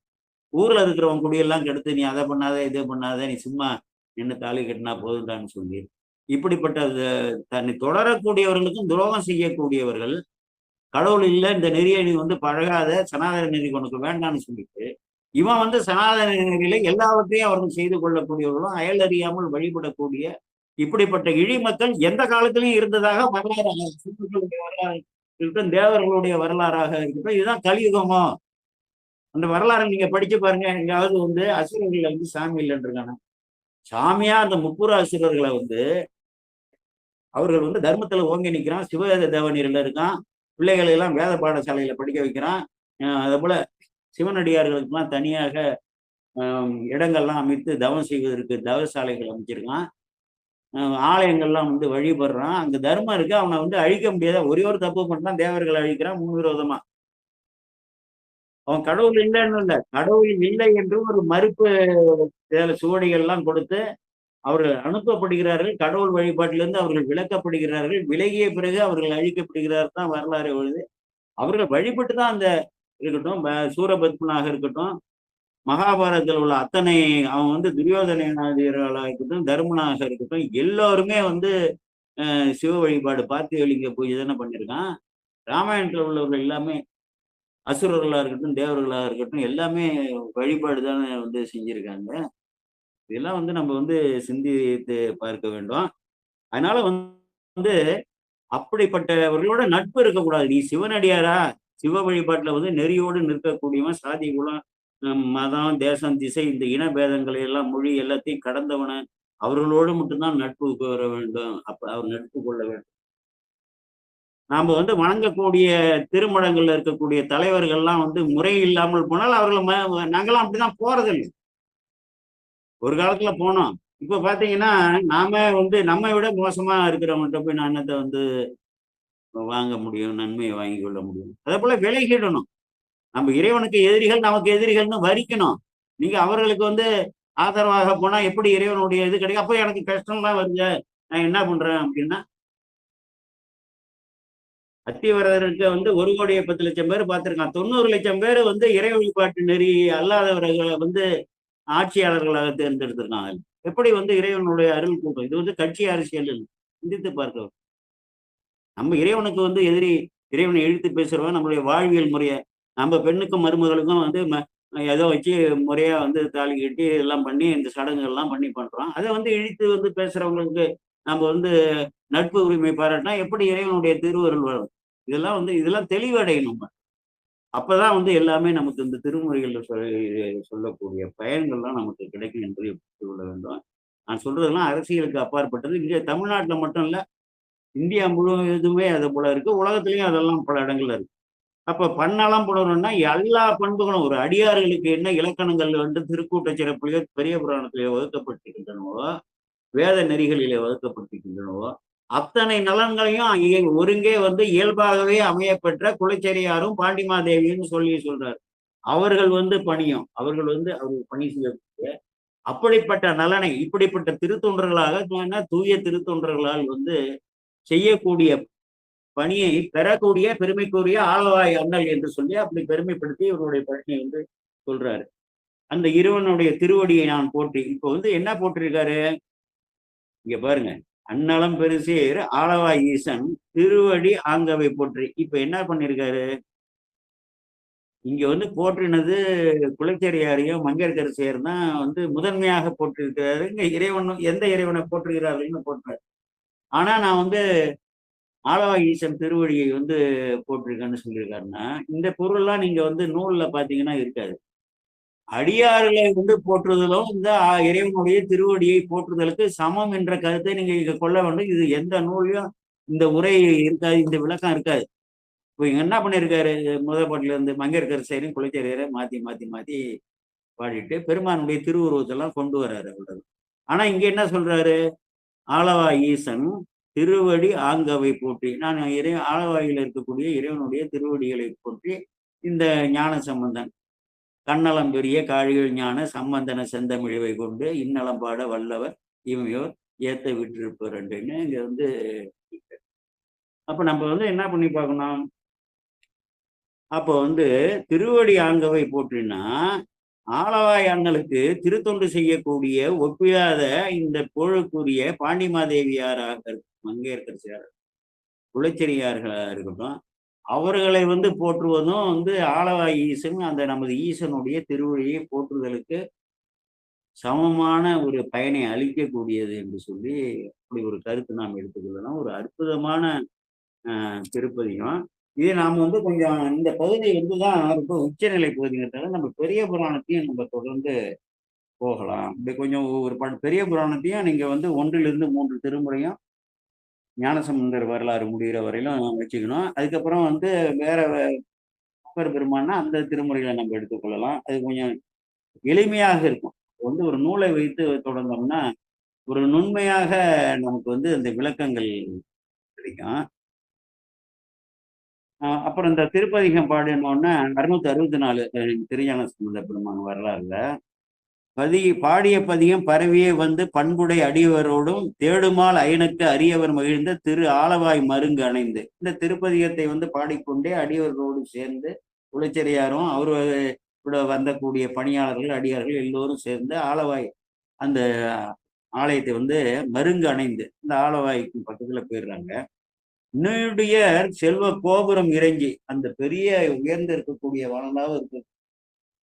ஊர்ல இருக்கிறவங்க குடியெல்லாம் கெடுத்து நீ அதை பண்ணாத இதை பண்ணாத நீ சும்மா என்ன தாலி கட்டினா போதுண்டான்னு சொல்லி இப்படிப்பட்ட தன்னை தொடரக்கூடியவர்களுக்கும் துரோகம் செய்யக்கூடியவர்கள் கடவுள் இல்லை இந்த நெறியை நீ பழகாத சனாதன நெறி உனக்கு வேண்டான்னு சொல்லிட்டு இவன் சனாதன நெறியில எல்லாவற்றையும் அவர்கள் செய்து கொள்ளக்கூடியவர்களும் அயல் அறியாமல் வழிபடக்கூடிய இப்படிப்பட்ட இழி மக்கள் எந்த காலத்திலையும் இருந்ததாக வரலாறாக வரலாறு இருக்கட்டும், தேவர்களுடைய வரலாறாக இருக்கட்டும். இதுதான் கலியுகமோ. அந்த வரலாறை நீங்க படிச்சு பாருங்க. எங்காவது அசுரர்கள் சாமி இல்லைன்னு இருக்காங்க. சாமியா அந்த முப்புற அசுரர்களை அவர்கள் தர்மத்துல ஓங்கி நிற்கிறான். சிவ தேவநீரில் இருக்கான். பிள்ளைகளை எல்லாம் வேத பாடசாலையில படிக்க வைக்கிறான். அதே போல சிவனடியார்களுக்கெல்லாம் தனியாக இடங்கள்லாம் அமைத்து தவம் செய்வதற்கு தவசாலைகள் அமைச்சிருக்கான். ஆலயங்கள்லாம் வழிபடுறான். அங்க தர்மம் இருக்கு. அவனை அழிக்க முடியாத ஒரே ஒரு தப்பு பண்ணான். தேவர்களை அழிக்கிறான் முன்விரோதமா. அவன் கடவுள் இல்லைன்னு இல்லை, கடவுள் இல்லை என்று ஒரு மறுப்பு சுவடிகள்லாம் கொடுத்து அவர்கள் அனுப்பப்படுகிறார்கள். கடவுள் வழிபாட்டிலிருந்து அவர்கள் விலக்கப்படுகிறார்கள். விலகிய பிறகு அவர்கள் அழிக்கப்படுகிறார்கள் தான் வரலாறு எழுது. அவர்கள் வழிபட்டு தான் அந்த இருக்கட்டும், சூரபத்மனாக இருக்கட்டும், மகாபாரதத்தில் உள்ள அத்தனை அவன் துரியோதனாதிகளாக இருக்கட்டும், தர்மனாக இருக்கட்டும், எல்லோருமே சிவ வழிபாடு பார்த்திவலிங்க பூஜை தானே பண்ணியிருக்கான். ராமாயணத்தில் உள்ளவர்கள் எல்லாமே அசுரர்களா இருக்கட்டும், தேவர்களாக இருக்கட்டும், எல்லாமே வழிபாடு தானே செஞ்சிருக்காங்க. இதெல்லாம் நம்ம சிந்தித்து பார்க்க வேண்டும். அதனால அப்படிப்பட்டவர்களோட நட்பு இருக்கக்கூடாது. நீ சிவனடியாரா, சிவ வழிபாட்டுல நெறியோடு நிற்கக்கூடியவன், சாதி குலம் மதம் தேசம் திசை இந்த இன பேதங்களை எல்லாம் மொழி எல்லாத்தையும் கடந்தவன அவர்களோடு மட்டும்தான் நட்பு வர வேண்டும். அப்ப அவர் நட்பு கொள்ள வேண்டும். நாம வணங்கக்கூடிய திருமணங்கள்ல இருக்கக்கூடிய தலைவர்கள்லாம் முறை இல்லாமல் போனால் அவர்கள் நாங்களாம் அப்படிதான் போறதில்லை. ஒரு காலத்துல போனோம். இப்ப பாத்தீங்கன்னா நாம நம்மை விட மோசமா இருக்கிறவங்கள்ட்ட போய் நாணத்தை வாங்க முடியும், நன்மையை வாங்கி கொள்ள முடியும். அதே போல விலகிடணும். நம்ம இறைவனுக்கு எதிரிகள் நமக்கு எதிரிகள்னு வரிக்கணும். நீங்க அவர்களுக்கு வந்து ஆதரவாக போனா எப்படி இறைவனுடைய இது கிடைக்கும்? அப்ப எனக்கு கஷ்டம்லாம் வருது. நான் என்ன பண்றேன் அப்படின்னா, அத்திவரதருக்கு வந்து 1,10,00,000 பேர் பார்த்திருக்கான். 90,00,000 பேர் வந்து இறை வழிபாட்டு நெறி அல்லாதவர்களை வந்து ஆட்சியாளர்களாக தேர்ந்தெடுத்திருக்காங்க. எப்படி வந்து இறைவனுடைய அருள் கூட்டம்? இது வந்து கட்சி அரசியல் இல்ல. சிந்தித்து பார்க்க. நம்ம இறைவனுக்கு வந்து எதிரி, இறைவனை இழித்து பேசுறவன் நம்மளுடைய வாழ்வியல் முறைய, நம்ம பெண்ணுக்கும் மருமகளுக்கும் வந்து ஏதோ வச்சு முறையா வந்து தாலி கட்டி எல்லாம் பண்ணி இந்த சடங்குகள்லாம் பண்ணி பண்றோம். அதை வந்து இழித்து வந்து பேசுறவங்களுக்கு நம்ம வந்து நட்பு உரிமை பாராட்டினா எப்படி இறைவனுடைய திருவருள் வரும்? இதெல்லாம் வந்து இதெல்லாம் தெளிவடையணும் நம்ம. அப்பதான் வந்து எல்லாமே நமக்கு இந்த திருமுறைகள்ல சொல்லக்கூடிய பயன்கள்லாம் நமக்கு கிடைக்கும் என்பதை புரிந்து கொள்ள வேண்டும். நான் சொல்றதெல்லாம் அரசியலுக்கு அப்பாற்பட்டது. இங்க தமிழ்நாட்டுல மட்டும் இல்ல, இந்தியா முழுவதுமே அது போல இருக்கு. உலகத்திலயும் அதெல்லாம் பல இடங்கள்ல இருக்கு. அப்ப பண்ணலாம் புணரணும்னா எல்லா பண்புகளும் ஒரு அடியார்களுக்கு என்ன இலக்கணங்கள் வந்து திருக்கூட்ட சிறப்பிலே பெரிய புராணத்திலே வகுக்கப்பட்டிருக்கின்றனவோ, வேத நெறிகளிலே வகுக்கப்பட்டிருக்கின்றனவோ, அத்தனை நலன்களையும் ஒருங்கே வந்து இயல்பாகவே அமையப்பெற்ற குலச்செரியாரும் பாண்டிமாதேவியும் சொல்றார். அவர்கள் வந்து பணியும் அவர்கள் வந்து அவர் பணி செய்யக்கூடிய அப்படிப்பட்ட நலனை இப்படிப்பட்ட திருத்தொண்டர்களாக தூய திருத்தொண்டர்களால் வந்து செய்யக்கூடிய பணியை பெறக்கூடிய பெருமைக்குரிய ஆளவாய் அண்ணல் என்று சொல்லி அப்படி பெருமைப்படுத்தி இவருடைய பணியை வந்து சொல்றாரு. அந்த இறைவனுடைய திருவடியை நான் போற்றி. இப்ப வந்து என்ன போட்டிருக்காரு இங்க பாருங்க. அன்னலம் பெருசேர் ஆளவாய் ஈசன் திருவடி ஆங்கவை போற்றி. இப்ப என்ன பண்ணிருக்காரு இங்க வந்து போற்றினது குலச்செரியாரையும் மங்கையர்க்கரசியார் தான் வந்து முதன்மையாக போட்டிருக்கிறாரு. இங்க இறைவன் எந்த இறைவனை போற்றுகிறார்கள்னு போட்டார். ஆனா நான் வந்து ஆளவாய் ஈசன் திருவடியை வந்து போட்டிருக்கேன்னு சொல்லியிருக்காருன்னா, இந்த பொருள்லாம் நீங்க வந்து நூல்ல பாத்தீங்கன்னா இருக்காது. அடியார்களை வந்து போற்றுதலும் இந்த இறைவனுடைய திருவடியை போற்றுதலுக்கு சமம் என்ற கருத்தை நீங்க இங்க கொள்ள வேண்டும். இது எந்த நூலையும் இந்த உரை இருக்காது, இந்த விளக்கம் இருக்காது. இப்போ இங்க என்ன பண்ணியிருக்காரு முதல் பாட்டுல இருந்து மங்கையர்க்கரசியரையும் குலச்செரியாரையும் மாத்தி மாத்தி மாத்தி பாடிட்டு பெருமானுடைய திருவுருவத்தெல்லாம் கொண்டு வர்றாரு அவ்வளவு. ஆனா இங்க என்ன சொல்றாரு ஆளவாய் ஈசன் திருவடி ஆங்கவை போற்றி. நான் ஆளவாயில் இருக்கக்கூடிய இறைவனுடைய திருவடிகளை போற்றி இந்த ஞான சம்பந்தன் கண்ணலம் பெரிய காழிகள் ஞான சம்பந்தன செந்தமிழிவை கொண்டு இன்னலம் பாட வல்லவர் இவையோர் ஏத்த விட்டிருப்பார் அப்படின்னு இங்க வந்து அப்ப நம்ம வந்து என்ன பண்ணி பார்க்கணும் அப்போ வந்து திருவடி ஆங்கவை போற்றினா ஆளவாய் அண்ணலுக்கு திருத்தொண்டு செய்யக்கூடிய ஒப்பியாத இந்த புகழுக்குரிய பாண்டிமாதேவியாராக மங்கையர்க்கரசியார் குலச்செரியார்களா இருக்கட்டும் அவர்களை வந்து போற்றுவதும் வந்து ஆளவாய் ஈசன் அந்த நமது ஈசனுடைய திருவழியை போற்றுதலுக்கு சமமான ஒரு பயனை அளிக்கக்கூடியது என்று சொல்லி அப்படி ஒரு கருத்து நாம் எடுத்துக்கொள்ளலாம். ஒரு அற்புதமான திருப்பதியும் இதே நாம வந்து கொஞ்சம் இந்த பகுதி வந்து தான் ரொம்ப உச்சநிலை பகுதிங்கிறதால நம்ம பெரிய புராணத்தையும் நம்ம தொடர்ந்து போகலாம். இப்படி கொஞ்சம் ஒரு பெரிய புராணத்தையும் நீங்க வந்து 1லிருந்து 3 திருமுறையும் ஞானசம்பந்தர் வரலாறு முடிகிற வரையிலும் வச்சுக்கணும். அதுக்கப்புறம் வந்து வேற அப்பர் பெருமான்னா அந்த திருமுறைகளை நம்ம எடுத்துக்கொள்ளலாம். அது கொஞ்சம் எளிமையாக இருக்கும். வந்து ஒரு நூலை வைத்து தொடர்ந்தோம்னா ஒரு நுண்மையாக நமக்கு வந்து அந்த விளக்கங்கள் கிடைக்கும். அப்புறம் இந்த திருப்பதிகம் பாடினோன்னா 664 திருஞான சம்பந்த பெருமான் வரலாறுல பாடிய பதியம் பரவியே வந்து பண்புடை அடியவரோடும் தேடுமால் அயனுக்கு அரியவர் மகிழ்ந்த திரு ஆளவாய் மருங்கு அணைந்து இந்த திருப்பதிகத்தை வந்து பாடிக்கொண்டே அடியவர்களோடு சேர்ந்து குலச்செரியாரும் அவரு கூட வந்தக்கூடிய பணியாளர்கள் அடியார்கள் எல்லோரும் சேர்ந்து ஆளவாய் அந்த ஆலயத்தை வந்து மருங்கு அணைந்து இந்த ஆளவாய்க்கு பக்கத்துல போயிடுறாங்க. இன்னுடைய செல்வ கோபுரம் இறங்கி அந்த பெரிய உயர்ந்து இருக்கக்கூடிய வனலாக இருக்கு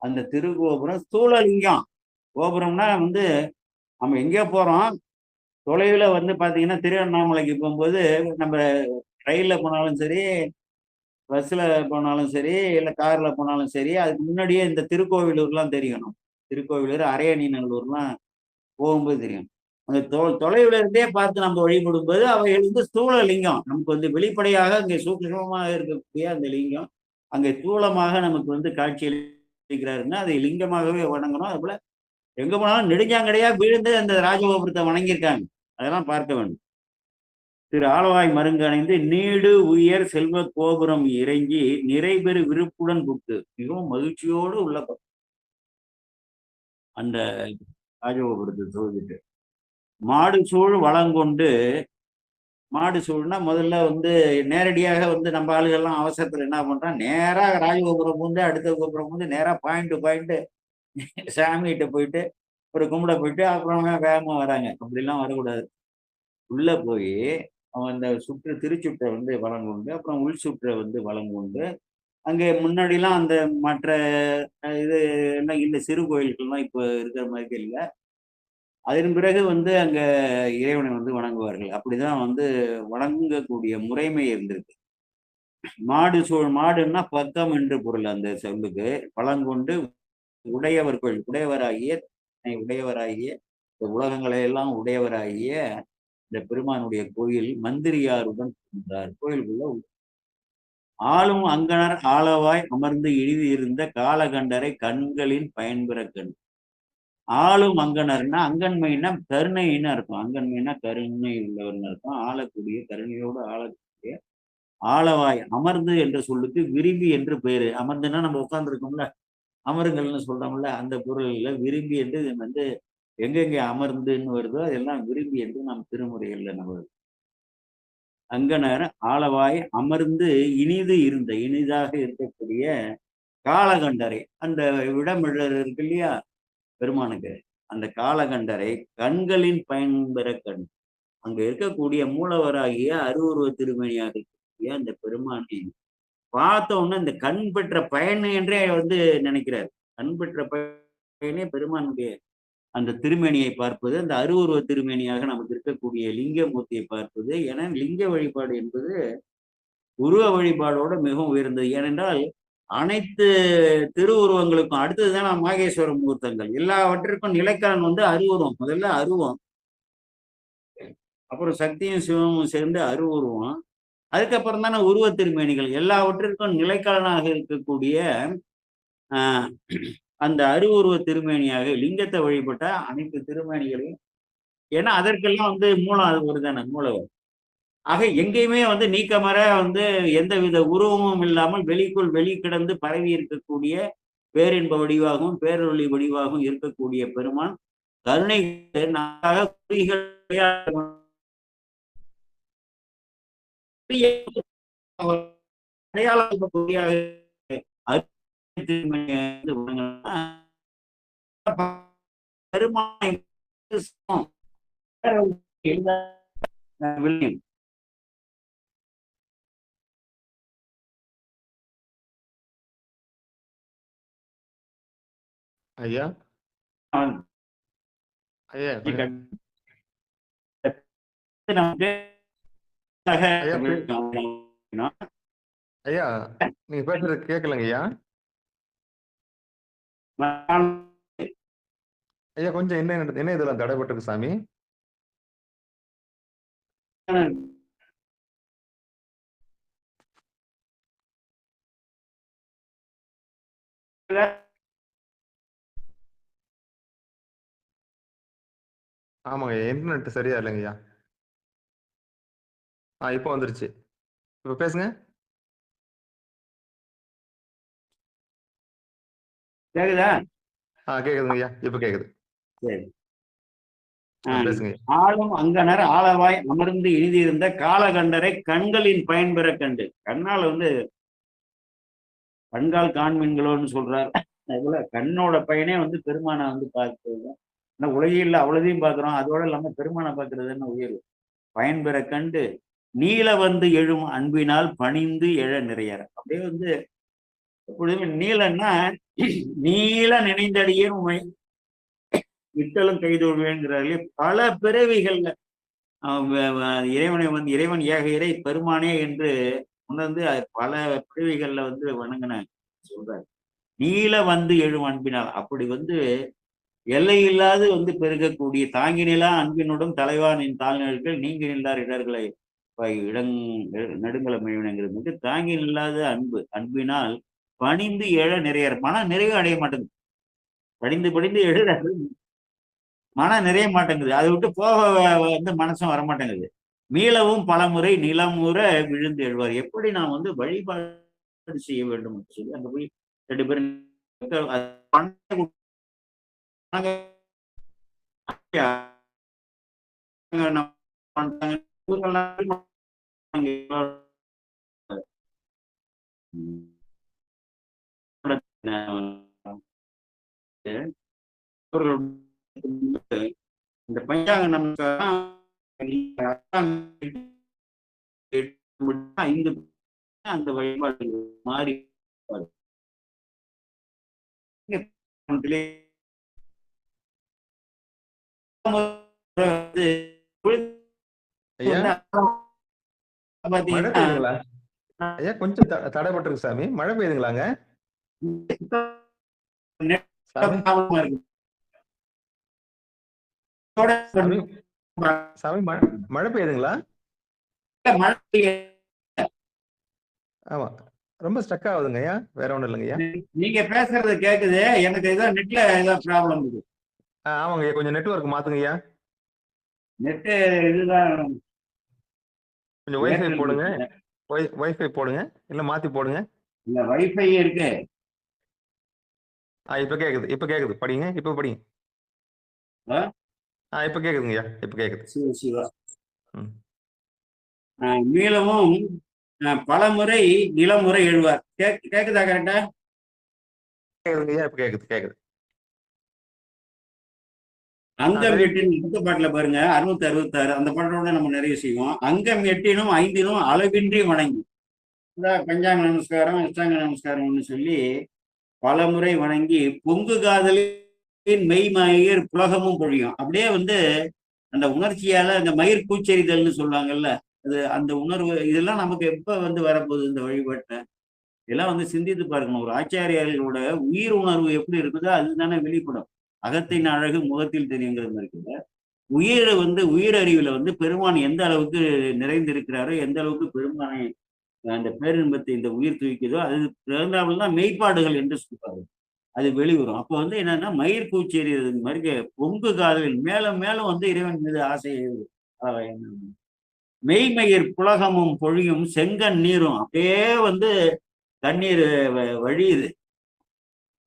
அந்த திருக்கோபுரம் ஸ்தூலலிங்கம். கோபுரம்னா வந்து நம்ம எங்கே போறோம் தொலைவில் வந்து பாத்தீங்கன்னா திருவண்ணாமலைக்கு போகும்போது நம்ம ரயில்ல போனாலும் சரி பஸ்ல போனாலும் சரி இல்லை கார்ல போனாலும் சரி அதுக்கு முன்னாடியே இந்த திருக்கோவிலூர்லாம் தெரியணும். திருக்கோவிலூர் அரையணிநல்லூர்லாம் போகும்போது தெரியும். அந்த தொலைவுல இருந்தே பார்த்து நம்ம வழிபடும்போது அவைகள் வந்து ஸ்தூல லிங்கம் நமக்கு வந்து வெளிப்படையாக அங்கே சூக்ஷ்மமாக இருக்கக்கூடிய அந்த லிங்கம் அங்கே ஸ்தூலமாக நமக்கு வந்து காட்சி அளிக்கிறாருன்னா அதை லிங்கமாகவே வணங்கணும். அது போல எங்க போனாலும் நெடுஞ்சாங்கடையா விழுந்து அந்த ராஜகோபுரத்தை வணங்கியிருக்காங்க. அதெல்லாம் பார்க்க வேண்டும். திரு ஆலவாய் மருங்கு அணைந்து நீடு உயர் செல்வ கோபுரம் இறங்கி நிறைபெறு விருப்புடன் புக்கு மிகவும் மகிழ்ச்சியோடு உள்ள அந்த ராஜகோபுரத்தை தொழுதுட்டு மாடு சூழ் வளங்கொண்டு மாடு சூழ்னா முதல்ல வந்து நேரடியாக வந்து நம்ம ஆளுகள்லாம் அவசரத்துல என்ன பண்றான், நேரா ராஜகோபுரம் வந்து அடுத்த கோபுரம் வந்து நேரா பாயிண்ட் பாயிண்ட் சாமிகிட்ட போயிட்டு ஒரு கும்பிட போயிட்டு அப்புறமா வேகமா வராங்க. அப்படிலாம் வரக்கூடாது. உள்ள போய் அவன் அந்த திருச்சுற்றை வந்து வளங்கொண்டு அப்புறம் உள் சுற்றை வந்து வளங்கொண்டு அங்கே முன்னாடிலாம் அந்த மற்ற இது எல்லாம் இல்லை, சிறு கோயில்கள்லாம் இப்போ இருக்கிற மாதிரி இல்லை. அதன் பிறகு வந்து அங்க இறைவனை வந்து வணங்குவார்கள். அப்படிதான் வந்து வணங்கக்கூடிய முறைமை இருந்திருக்கு. மாடுன்னா பக்கம் என்று பொருள் அந்த சொல்லுக்கு. பழங்கொண்டு உடையவராகிய இந்த உலகங்களை எல்லாம் உடையவராகிய இந்த பெருமானுடைய கோயில் மந்திரியாருடன் இருந்தார். கோயிலுக்குள்ள ஆளும் அங்கனர் ஆளவாய் அமர்ந்து இனிது இருந்த காலகண்டரை கண்களின் பயன்பெற கண். ஆளும் அங்கனர்னா அங்கன்மைன்னா கருணைன்னு இருக்கும். அங்கன்மைன்னா கருணை உள்ளவர்னு இருக்கும். ஆளக்கூடிய கருணையோடு ஆளக்கூடிய ஆளவாய் அமர்ந்து என்ற சொல்லுக்கு விரும்பி என்று பெயரு. அமர்ந்துன்னா நம்ம உட்கார்ந்து இருக்கோம்ல, அமருங்கள்னு சொல்றோம்ல, அந்த பொருள்ல விரும்பி என்று வந்து எங்கெங்க அமர்ந்துன்னு வருதோ அதெல்லாம் விரும்பி என்று நாம் திருமுறைகள்ல நம்ம அங்கனர் ஆளவாய் அமர்ந்து இனிதாக இருக்கக்கூடிய காலகண்டரை அந்த விடமிழர் இருக்கு இல்லையா பெருமானுக்கு, அந்த காலகண்டரை கண்களின் பயன்பெற கண். அங்க இருக்கக்கூடிய மூலவராகிய அருவுருவ திருமணியாக இருக்கக்கூடிய அந்த பெருமானை பார்த்த உடனே இந்த கண் பெற்ற பயன் என்றே வந்து நினைக்கிறார். கண் பெற்ற பயனே பெருமானுடைய அந்த திருமேனியை பார்ப்பது, அந்த அருவுருவ திருமேனியாக நமக்கு இருக்கக்கூடிய லிங்கமூர்த்தியை பார்ப்பது. ஏன்னா லிங்க வழிபாடு என்பது உருவ வழிபாடோட மிகவும் உயர்ந்தது. ஏனென்றால் அனைத்து திருவுருவங்களுக்கும் அடுத்ததுதான் மாகேஸ்வர மூர்த்தங்கள். எல்லாவற்றிற்கும் நிலைக்காலன் வந்து அருவுருவம். முதல்ல அருவம், அப்புறம் சக்தியும் சிவமும் சேர்ந்து அருவுருவம், அதுக்கப்புறம் தானே உருவ திருமேனிகள். எல்லாவற்றிற்கும் நிலைக்காலனாக இருக்கக்கூடிய அந்த அருவுருவ திருமேனியாக லிங்கத்தை வழிபட்ட அனைத்து திருமேனிகளையும், ஏன்னா அதற்கெல்லாம் வந்து மூலம் அது ஒரு தானே மூலவர். ஆக எங்கேயுமே வந்து நீக்கமர வந்து எந்தவித உருவமும் இல்லாமல் வெளிக்குள் வெளி கிடந்து பரவி இருக்கக்கூடிய பேரின்ப வடிவாகவும் பேரொளி வடிவாகவும் இருக்கக்கூடிய பெருமான் கருணை பெருமான் ஐயா ஐயா ஐயா நீங்க பேசுறது கேட்கலங்க ஐயா. ஐயா கொஞ்சம் என்ன இதெல்லாம் தடைப்பட்டிருக்கு சாமி. ஆமாங்க, இன்டர்நெட் சரியா இல்லைங்கய்யா. இப்போ வந்துருச்சு. இப்ப பேசுங்க. கேக்குதா? கேக்குதுங்க ஐயா, இப்ப கேக்குது. சரி. பேசுங்க. ஆளும் அங்கனர் ஆளவாய் அமர்ந்து இனிதிருந்த காலகண்டரை கண்களின் பயன்பெற கண்டு. கண்ணால வந்து கண்கால் காண்மீன்களோன்னு சொல்றாரு. அதுபோல கண்ணோட பயனே வந்து பெருமானை வந்து பார்க்கிறது. ஆனா உலகில் அவ்வளதையும் பார்க்கிறோம், அதோட இல்லாம பெருமானை பார்க்கறதுன்னு உயர்வு. பயன்பெற கண்டு நீல வந்து எழும் அன்பினால் பணிந்து எழ நிறையார். அப்படியே வந்து எப்பொழுதுமே நீலன்னா நீல நினைந்தடியே உண்மை விட்டலும் கைதொழுவேங்கிறார்களே. பல பிறவிகள்ல இறைவனை வந்து இறைவன் ஏக இறை பெருமானே என்று உணர்ந்து பல பிறவிகள்ல வந்து வணங்கின சொல்றாரு. நீல வந்து எழும் அன்பினால் அப்படி வந்து எல்லையில்லாது வந்து பெருகக்கூடிய தாங்கி நிலா அன்பினுடன் தலைவானின் தாழ்நிலைகள் நீங்கி நின்றார் இடர்களை நடுங்கல மெய்வினங்கிறது வந்து தாங்கி நில்லாத அன்பினால் பணிந்து எழ நிறைய மன நிறைவு அடைய மாட்டேங்குது. படிந்து எழுத மன நிறைய மாட்டேங்குது. அதை விட்டு போக வந்து மனசும் வரமாட்டேங்குது. மீளவும் பலமுறை நிலமுற விழுந்து எழுவார். எப்படி நான் வந்து வழிபாடு செய்ய வேண்டும் என்று சொல்லி அங்க போய் 2 பேரும் இந்த பஞ்சாங்க நமஸ்காரம் 5 அந்த வழிபாடு மாறி ஐயா மழை பாத்தீங்கன்னா பெய்யுதுங்களா? ஐயா கொஞ்சம் தடைப்பட்டிருக்கு சாமி. மழை பெய்யுதுங்களாங்க? சாமி சாமி சாமி மழை பெய்யுதுங்களா? ஆமா. ரொம்ப ஸ்டக் ஆகுதுங்க ஐயா. வேற ஒண்ணும் இல்லைங்க ஐயா. நீங்க பேசுறது கேக்குது. எனக்கு ஏதோ நெட்ல ஏதோ ப்ராப்ளம் இருக்கு. ஆமாங்க ஐயா. கொஞ்சம் நெட்வொர்க் மாத்துங்க ஐயா. நெட் இதுதான் கொஞ்சம் வைஃபை ஏர்டெல் போடுங்க. இருக்கு. வைஃபை போடுங்க. இல்ல மாத்தி போடுங்க. இல்ல வைஃபை இருக்கு. இப்ப கேக்குது. இப்ப கேக்குது. படிங்க. இப்ப படிங்க. இப்ப கேக்குதுங்க ஐயா. இப்ப கேக்குது. சிவ சிவா. ம். மீளவும் பலமுறை நிலமுறை எழுவார். கேக்குதா கரெக்டா? கேக்குதுங்க ஐயா. இப்ப கேக்குது. கேக்குது. அங்கம் எட்டின் அடுத்த பாட்டுல பாருங்க 666 அந்த பாட்டோட நம்ம நிறைய செய்வோம். அங்கம் எட்டினும் 5னும் அளவின்றி வணங்கி பஞ்சாங்க நமஸ்காரம் அஷ்டாங்க நமஸ்காரம்னு சொல்லி பலமுறை வணங்கி பொங்கு காதலின் மெய்மயிர் புலகமும் பொழியும். அப்படியே வந்து அந்த உணர்ச்சியால அந்த மயிர் கூச்செறிதல்னு சொல்லுவாங்கல்ல, அது அந்த உணர்வு இதெல்லாம் நமக்கு எப்ப வந்து வரப்போகுது இந்த வழிபாட்டை இதெல்லாம் வந்து சிந்தித்து பார்க்கணும். ஒரு ஆச்சாரியார்களோட உயிர் உணர்வு எப்படி இருக்குதோ அதுதானே வெளிப்படும். அகத்தின் அழகு முகத்தில் தெரியுங்கிற மாதிரி இருக்குல்ல. உயிரை வந்து உயிரறிவுல வந்து பெருமான் எந்த அளவுக்கு நிறைந்திருக்கிறாரோ, எந்த அளவுக்கு பெருமானை அந்த பேரின்பத்தை இந்த உயிர் தூக்கியதோ அது பிறந்தாமல் தான் மெய்ப்பாடுகள் என்று சொல்றாரு. அது வெளிவரும். அப்போ வந்து என்னன்னா மயிர் பூச்செறியது மாதிரி பொங்கு காதலில் மேலும் மேலும் வந்து இறைவன் மீது ஆசை மெய்மயிர் புலகமும் பொழியும் செங்கன் நீரும் அப்படியே வந்து தண்ணீர் வழியுது.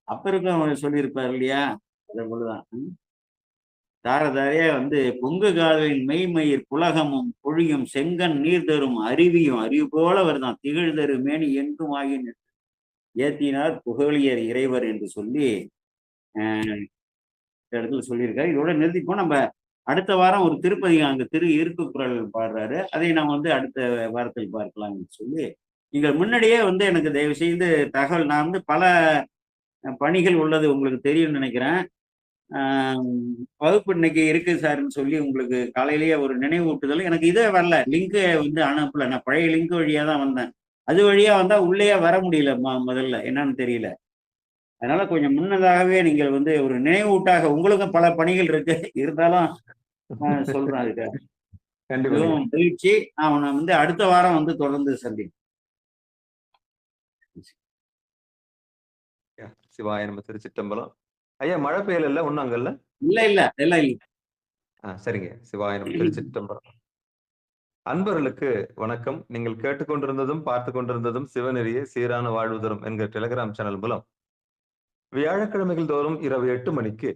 அப்பருக்கும் சொல்லியிருப்பார் இல்லையா? அதே போலதான் தாரதாரியா வந்து பொங்கு காதலின் மெய்மயிர் புலகமும் பொழியும் செங்கன் நீர் தரும் அருவியும் அறிவு போல வருதான் திகழ்தரு மேனி எங்கும் ஆகின ஏத்தினார் புகழியர் இறைவர் என்று சொல்லி இடத்துல சொல்லியிருக்காரு. இதோட நிறுத்திப்போம். நம்ம அடுத்த வாரம் ஒரு திருப்பதி அங்க திரு இருக்கு குரல் பாடுறாரு. அதை நம்ம வந்து அடுத்த வாரத்தில் பார்க்கலாம்னு சொல்லி நீங்கள் முன்னாடியே வந்து எனக்கு தயவு செய்து தகவல் நான் வந்து பல பணிகள் உள்ளது உங்களுக்கு தெரியும்னு நினைக்கிறேன். வகுப்பு இன்னைக்கு இருக்கு சார்ன்னு சொல்லி உங்களுக்கு காலையிலேயே ஒரு நினைவூட்டுதல் எனக்கு இதே வரல. லிங்க் வந்து அனுப்பல. நான் பழைய லிங்க் வழியா தான் வந்தேன். அது வழியா வந்தா உள்ளேயே வர முடியல முதல்ல என்னன்னு தெரியல. அதனால கொஞ்சம் முன்னதாகவே நீங்கள் வந்து ஒரு நினைவூட்டாக உங்களுக்கும் பல பணிகள் இருக்கு இருந்தாலும் சொல்றேன் அதுக்கு மிகவும் மகிழ்ச்சி. நான் வந்து அடுத்த வாரம் வந்து தொடர்ந்து சந்திப்பேன். சிவாய நம்ம திருச்சிட்டம்பலம். ஐயா மழை பெய்யல ஒண்ணும் அங்கல்ல? இல்ல இல்ல எல்லாம் இல்ல. சரிங்க. சிவாய நம்ம திருச்சிட்டம்பலம். அன்பர்களுக்கு வணக்கம். நீங்கள் கேட்டுக்கொண்டிருந்ததும் பார்த்து கொண்டிருந்ததும் சிவநெறியே சீரான வாழ்வு தரும் என்கிற டெலிகிராம் சேனல் மூலம் வியாழக்கிழமைகள் தோறும் இரவு 8 மணிக்கு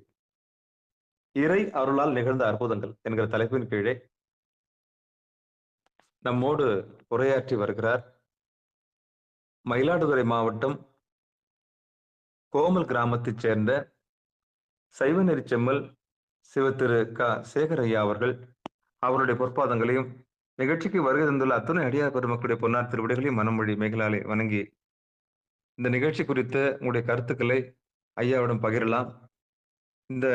இறை அருளால் நிகழ்ந்த அற்புதங்கள் என்கிற தலைப்பின் கீழே நம்மோடு உரையாற்றி வருகிறார் மயிலாடுதுறை மாவட்டம் கோமல் கிராமத்தைச் சேர்ந்த சைவநெறி செம்மல் சிவ திரு க சேகர் ஐயா அவர்கள். அவருடைய பொற்பாதங்களையும் நிகழ்ச்சிக்கு வருகை தந்துள்ள அத்துணை அடியார் பெருமக்களுடைய பொன்னார் திருவிடைகளையும் மனமொழி மேகலாலே வணங்கி இந்த நிகழ்ச்சி குறித்த உங்களுடைய கருத்துக்களை ஐயாவிடம் பகிரலாம். இந்த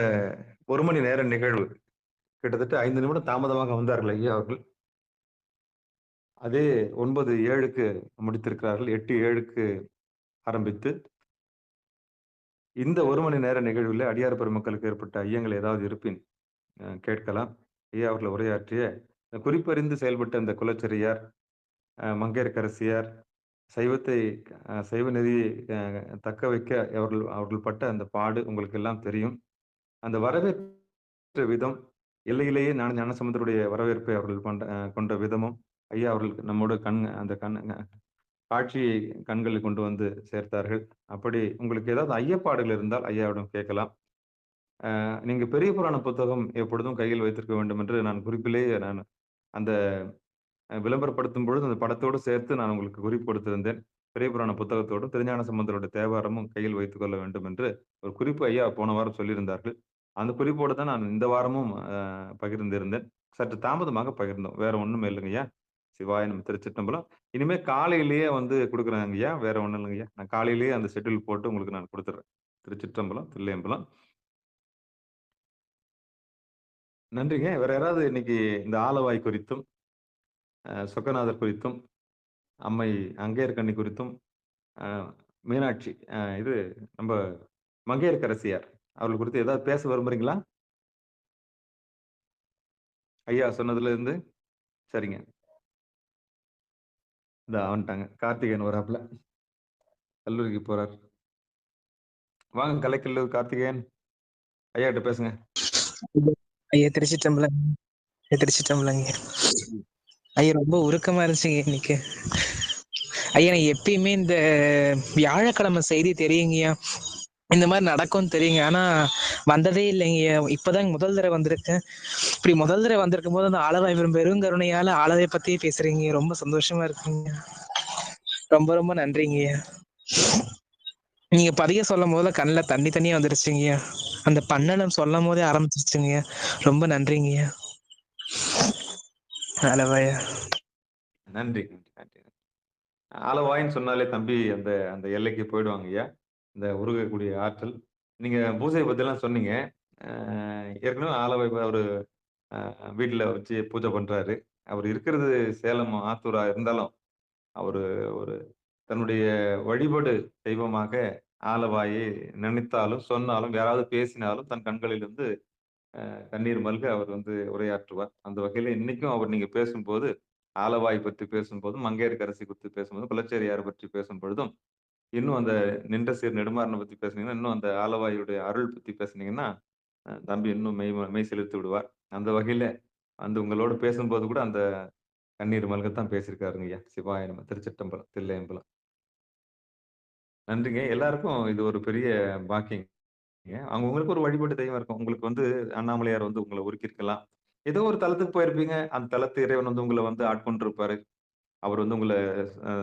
1 மணி நேர நிகழ்வு கிட்டத்தட்ட 5 நிமிடம் தாமதமாக வந்தார்கள் ஐயா அவர்கள். அதே 9:07க்கு முடித்திருக்கிறார்கள். 8:07க்கு ஆரம்பித்து இந்த 1 மணி நேர நிகழ்வில் அடியார் பெருமக்களுக்கு ஏற்பட்ட ஐயங்கள் ஏதாவது இருப்பின் கேட்கலாம். ஐயா அவர்கள் உரையாற்றிய குறிப்பறிந்து செயல்பட்ட இந்த குலச்செரியார், மங்கையர்க்கரசியார், சைவத்தை சைவ நெறியை தக்க வைக்க அவர்கள் பட்ட அந்த பாடு உங்களுக்கு எல்லாம் தெரியும். அந்த வரவேற்ற விதம் எல்லையிலேயே ஞானசம்பந்தருடைய வரவேற்பை அவர்கள் கொண்ட விதமும், ஐயா அவர்கள் நம்மோடு அந்த காட்சியை கண்களில் கொண்டு வந்து சேர்த்தார்கள். அப்படி உங்களுக்கு ஏதாவது ஐயப்பாடுகள் இருந்தால் ஐயாவிடம் கேட்கலாம். நீங்க பெரிய புராண புத்தகம் எப்பொழுதும் கையில் வைத்திருக்க வேண்டும் என்று நான் குறிப்பிலேயே அந்த விளம்பரப்படுத்தும் பொழுது அந்த படத்தோடு சேர்த்து நான் உங்களுக்கு குறிப்பு கொடுத்திருந்தேன். பெரிய புராண புத்தகத்தோடும், திருஞான சம்பந்தருடைய தேவாரமும் கையில் வைத்துக் கொள்ள வேண்டும் என்று ஒரு குறிப்பு ஐயா போன வாரம் சொல்லியிருந்தார்கள். அந்த குறிப்போடு தான் நான் இந்த வாரமும் பகிர்ந்திருந்தேன். சற்று தாமதமாக பகிர்ந்தோம். வேற ஒண்ணும் இல்லைங்கய்யா. சிவாய நம! திருச்சிற்றம்பலம். இனிமே காலையிலேயே வந்து குடுக்குறேங்கய்யா. வேற ஒண்ணும் இல்லைங்கய்யா. நான் காலையிலேயே அந்த ஷெட்யூல் போட்டு உங்களுக்கு நான் குடுத்துடுறேன். திருச்சிற்றம்பலம், தில்லையம்பலம். நன்றிங்க. வேற யாராவது இன்னைக்கு இந்த ஆலவாய் குறித்தும், சொக்கநாதர் குறித்தும், அம்மை அங்கையர்கண்ணி குறித்தும், அ மீனாட்சி இது நம்ப மங்கையர்க்கரசியார் அவர்கள் குறித்து ஏதாவது பேச விரும்புறீங்களா? ஐயா சொன்னதுல இருந்து? சரிங்க. இந்தா வந்துட்டாங்க. கார்த்திகேயன் வராப்புல. கல்லூரிக்கு போறார். வாங்க கலைக்கல்லூர் கார்த்திகேயன். ஐயாட்ட பேசுங்க. ஐயா திருச்சிற்றம்பலம். ஐயா திருச்சிற்றம்பலங்க. ம். ஐயா ரொம்ப உருக்கமா இருந்துச்சுங்க இன்னைக்கு. ஐயா எனக்கு எப்பயுமே இந்த வியாழக்கிழமை செய்தி தெரியுங்கய்யா. இந்த மாதிரி நடக்கும்னு தெரியுங்க. ஆனா வந்ததே இல்லைங்கய்யா. இப்பதான் முதல் தடவை வந்திருக்கேன். இப்படி முதல் தடவை வந்திருக்கும் போது அந்த ஆளவாய் பெருங்கருணையால ஆளவை பத்தியே பேசுறீங்க. ரொம்ப சந்தோஷமா இருக்குங்க. ரொம்ப ரொம்ப நன்றிங்கய்யா. நீங்க பதிக சொல்லும் போது கண்ணுல தண்ணியா வந்துருச்சுங்கய்யா. அந்த பண்ணனம் சொல்லும் போதே ஆரம்பிச்சிருச்சுங்கய்யா. ரொம்ப நன்றிங்கய்யா. ஆளவாயா. நன்றி, நன்றி, நன்றி. ஆலவாய்ன்னு சொன்னாலே தம்பி அந்த அந்த எல்லைக்கு போயிடுவாங்கய்யா. இந்த உருகக்கூடிய ஆற்றல். நீங்க பூஜைய பத்திலாம் சொன்னீங்க. அ ஏற்கனவே ஆலவாய் அவரு வீட்ல வச்சு பூஜை பண்றாரு. அவரு இருக்கிறது சேலம், ஆத்தூரா இருந்தாலும், அவரு ஒரு தன்னுடைய வழிபாடு தெய்வமாக ஆலவாயை நினைத்தாலும், சொன்னாலும், யாராவது பேசினாலும் தன் கண்களிலிருந்து கண்ணீர் மல்க அவர் வந்து உரையாற்றுவார். அந்த வகையில இன்னைக்கும் அவர் நீங்க பேசும்போது, ஆலவாய் பற்றி பேசும்போதும், மங்கையர்க்கரசி குறித்து பேசும்போதும், குலச்சேரியார் பற்றி பேசும் பொழுதும், இன்னும் அந்த நின்ற சீர் நெடுமாறன பத்தி பேசுனீங்கன்னா, இன்னும் அந்த ஆலவாயுடைய அருள் பத்தி பேசுனீங்கன்னா, தம்பி இன்னும் மெய் சிலிர்த்து விடுவார். அந்த வகையில வந்து உங்களோடு பேசும்போது கூட அந்த கண்ணீர் மல்கத்தான் பேசியிருக்காருங்கய்யா. சிவாய நம! திருச்சிற்றம்பலம், தில்லையம்பலம். நன்றிங்க. எல்லாருக்கும் இது ஒரு பெரிய பாக்கியங்க. அவங்கவங்களுக்கு ஒரு வழிபாட்டு தெய்வம் இருக்கும். உங்களுக்கு வந்து அண்ணாமலையார் வந்து உங்கள உருக்கியிருக்கலாம். ஏதோ ஒரு தலத்துக்கு போயிருப்பீங்க. அந்த தலத்து இறைவன் வந்து உங்கள வந்து ஆட்கொண்டிருப்பாரு. அவர் வந்து உங்கள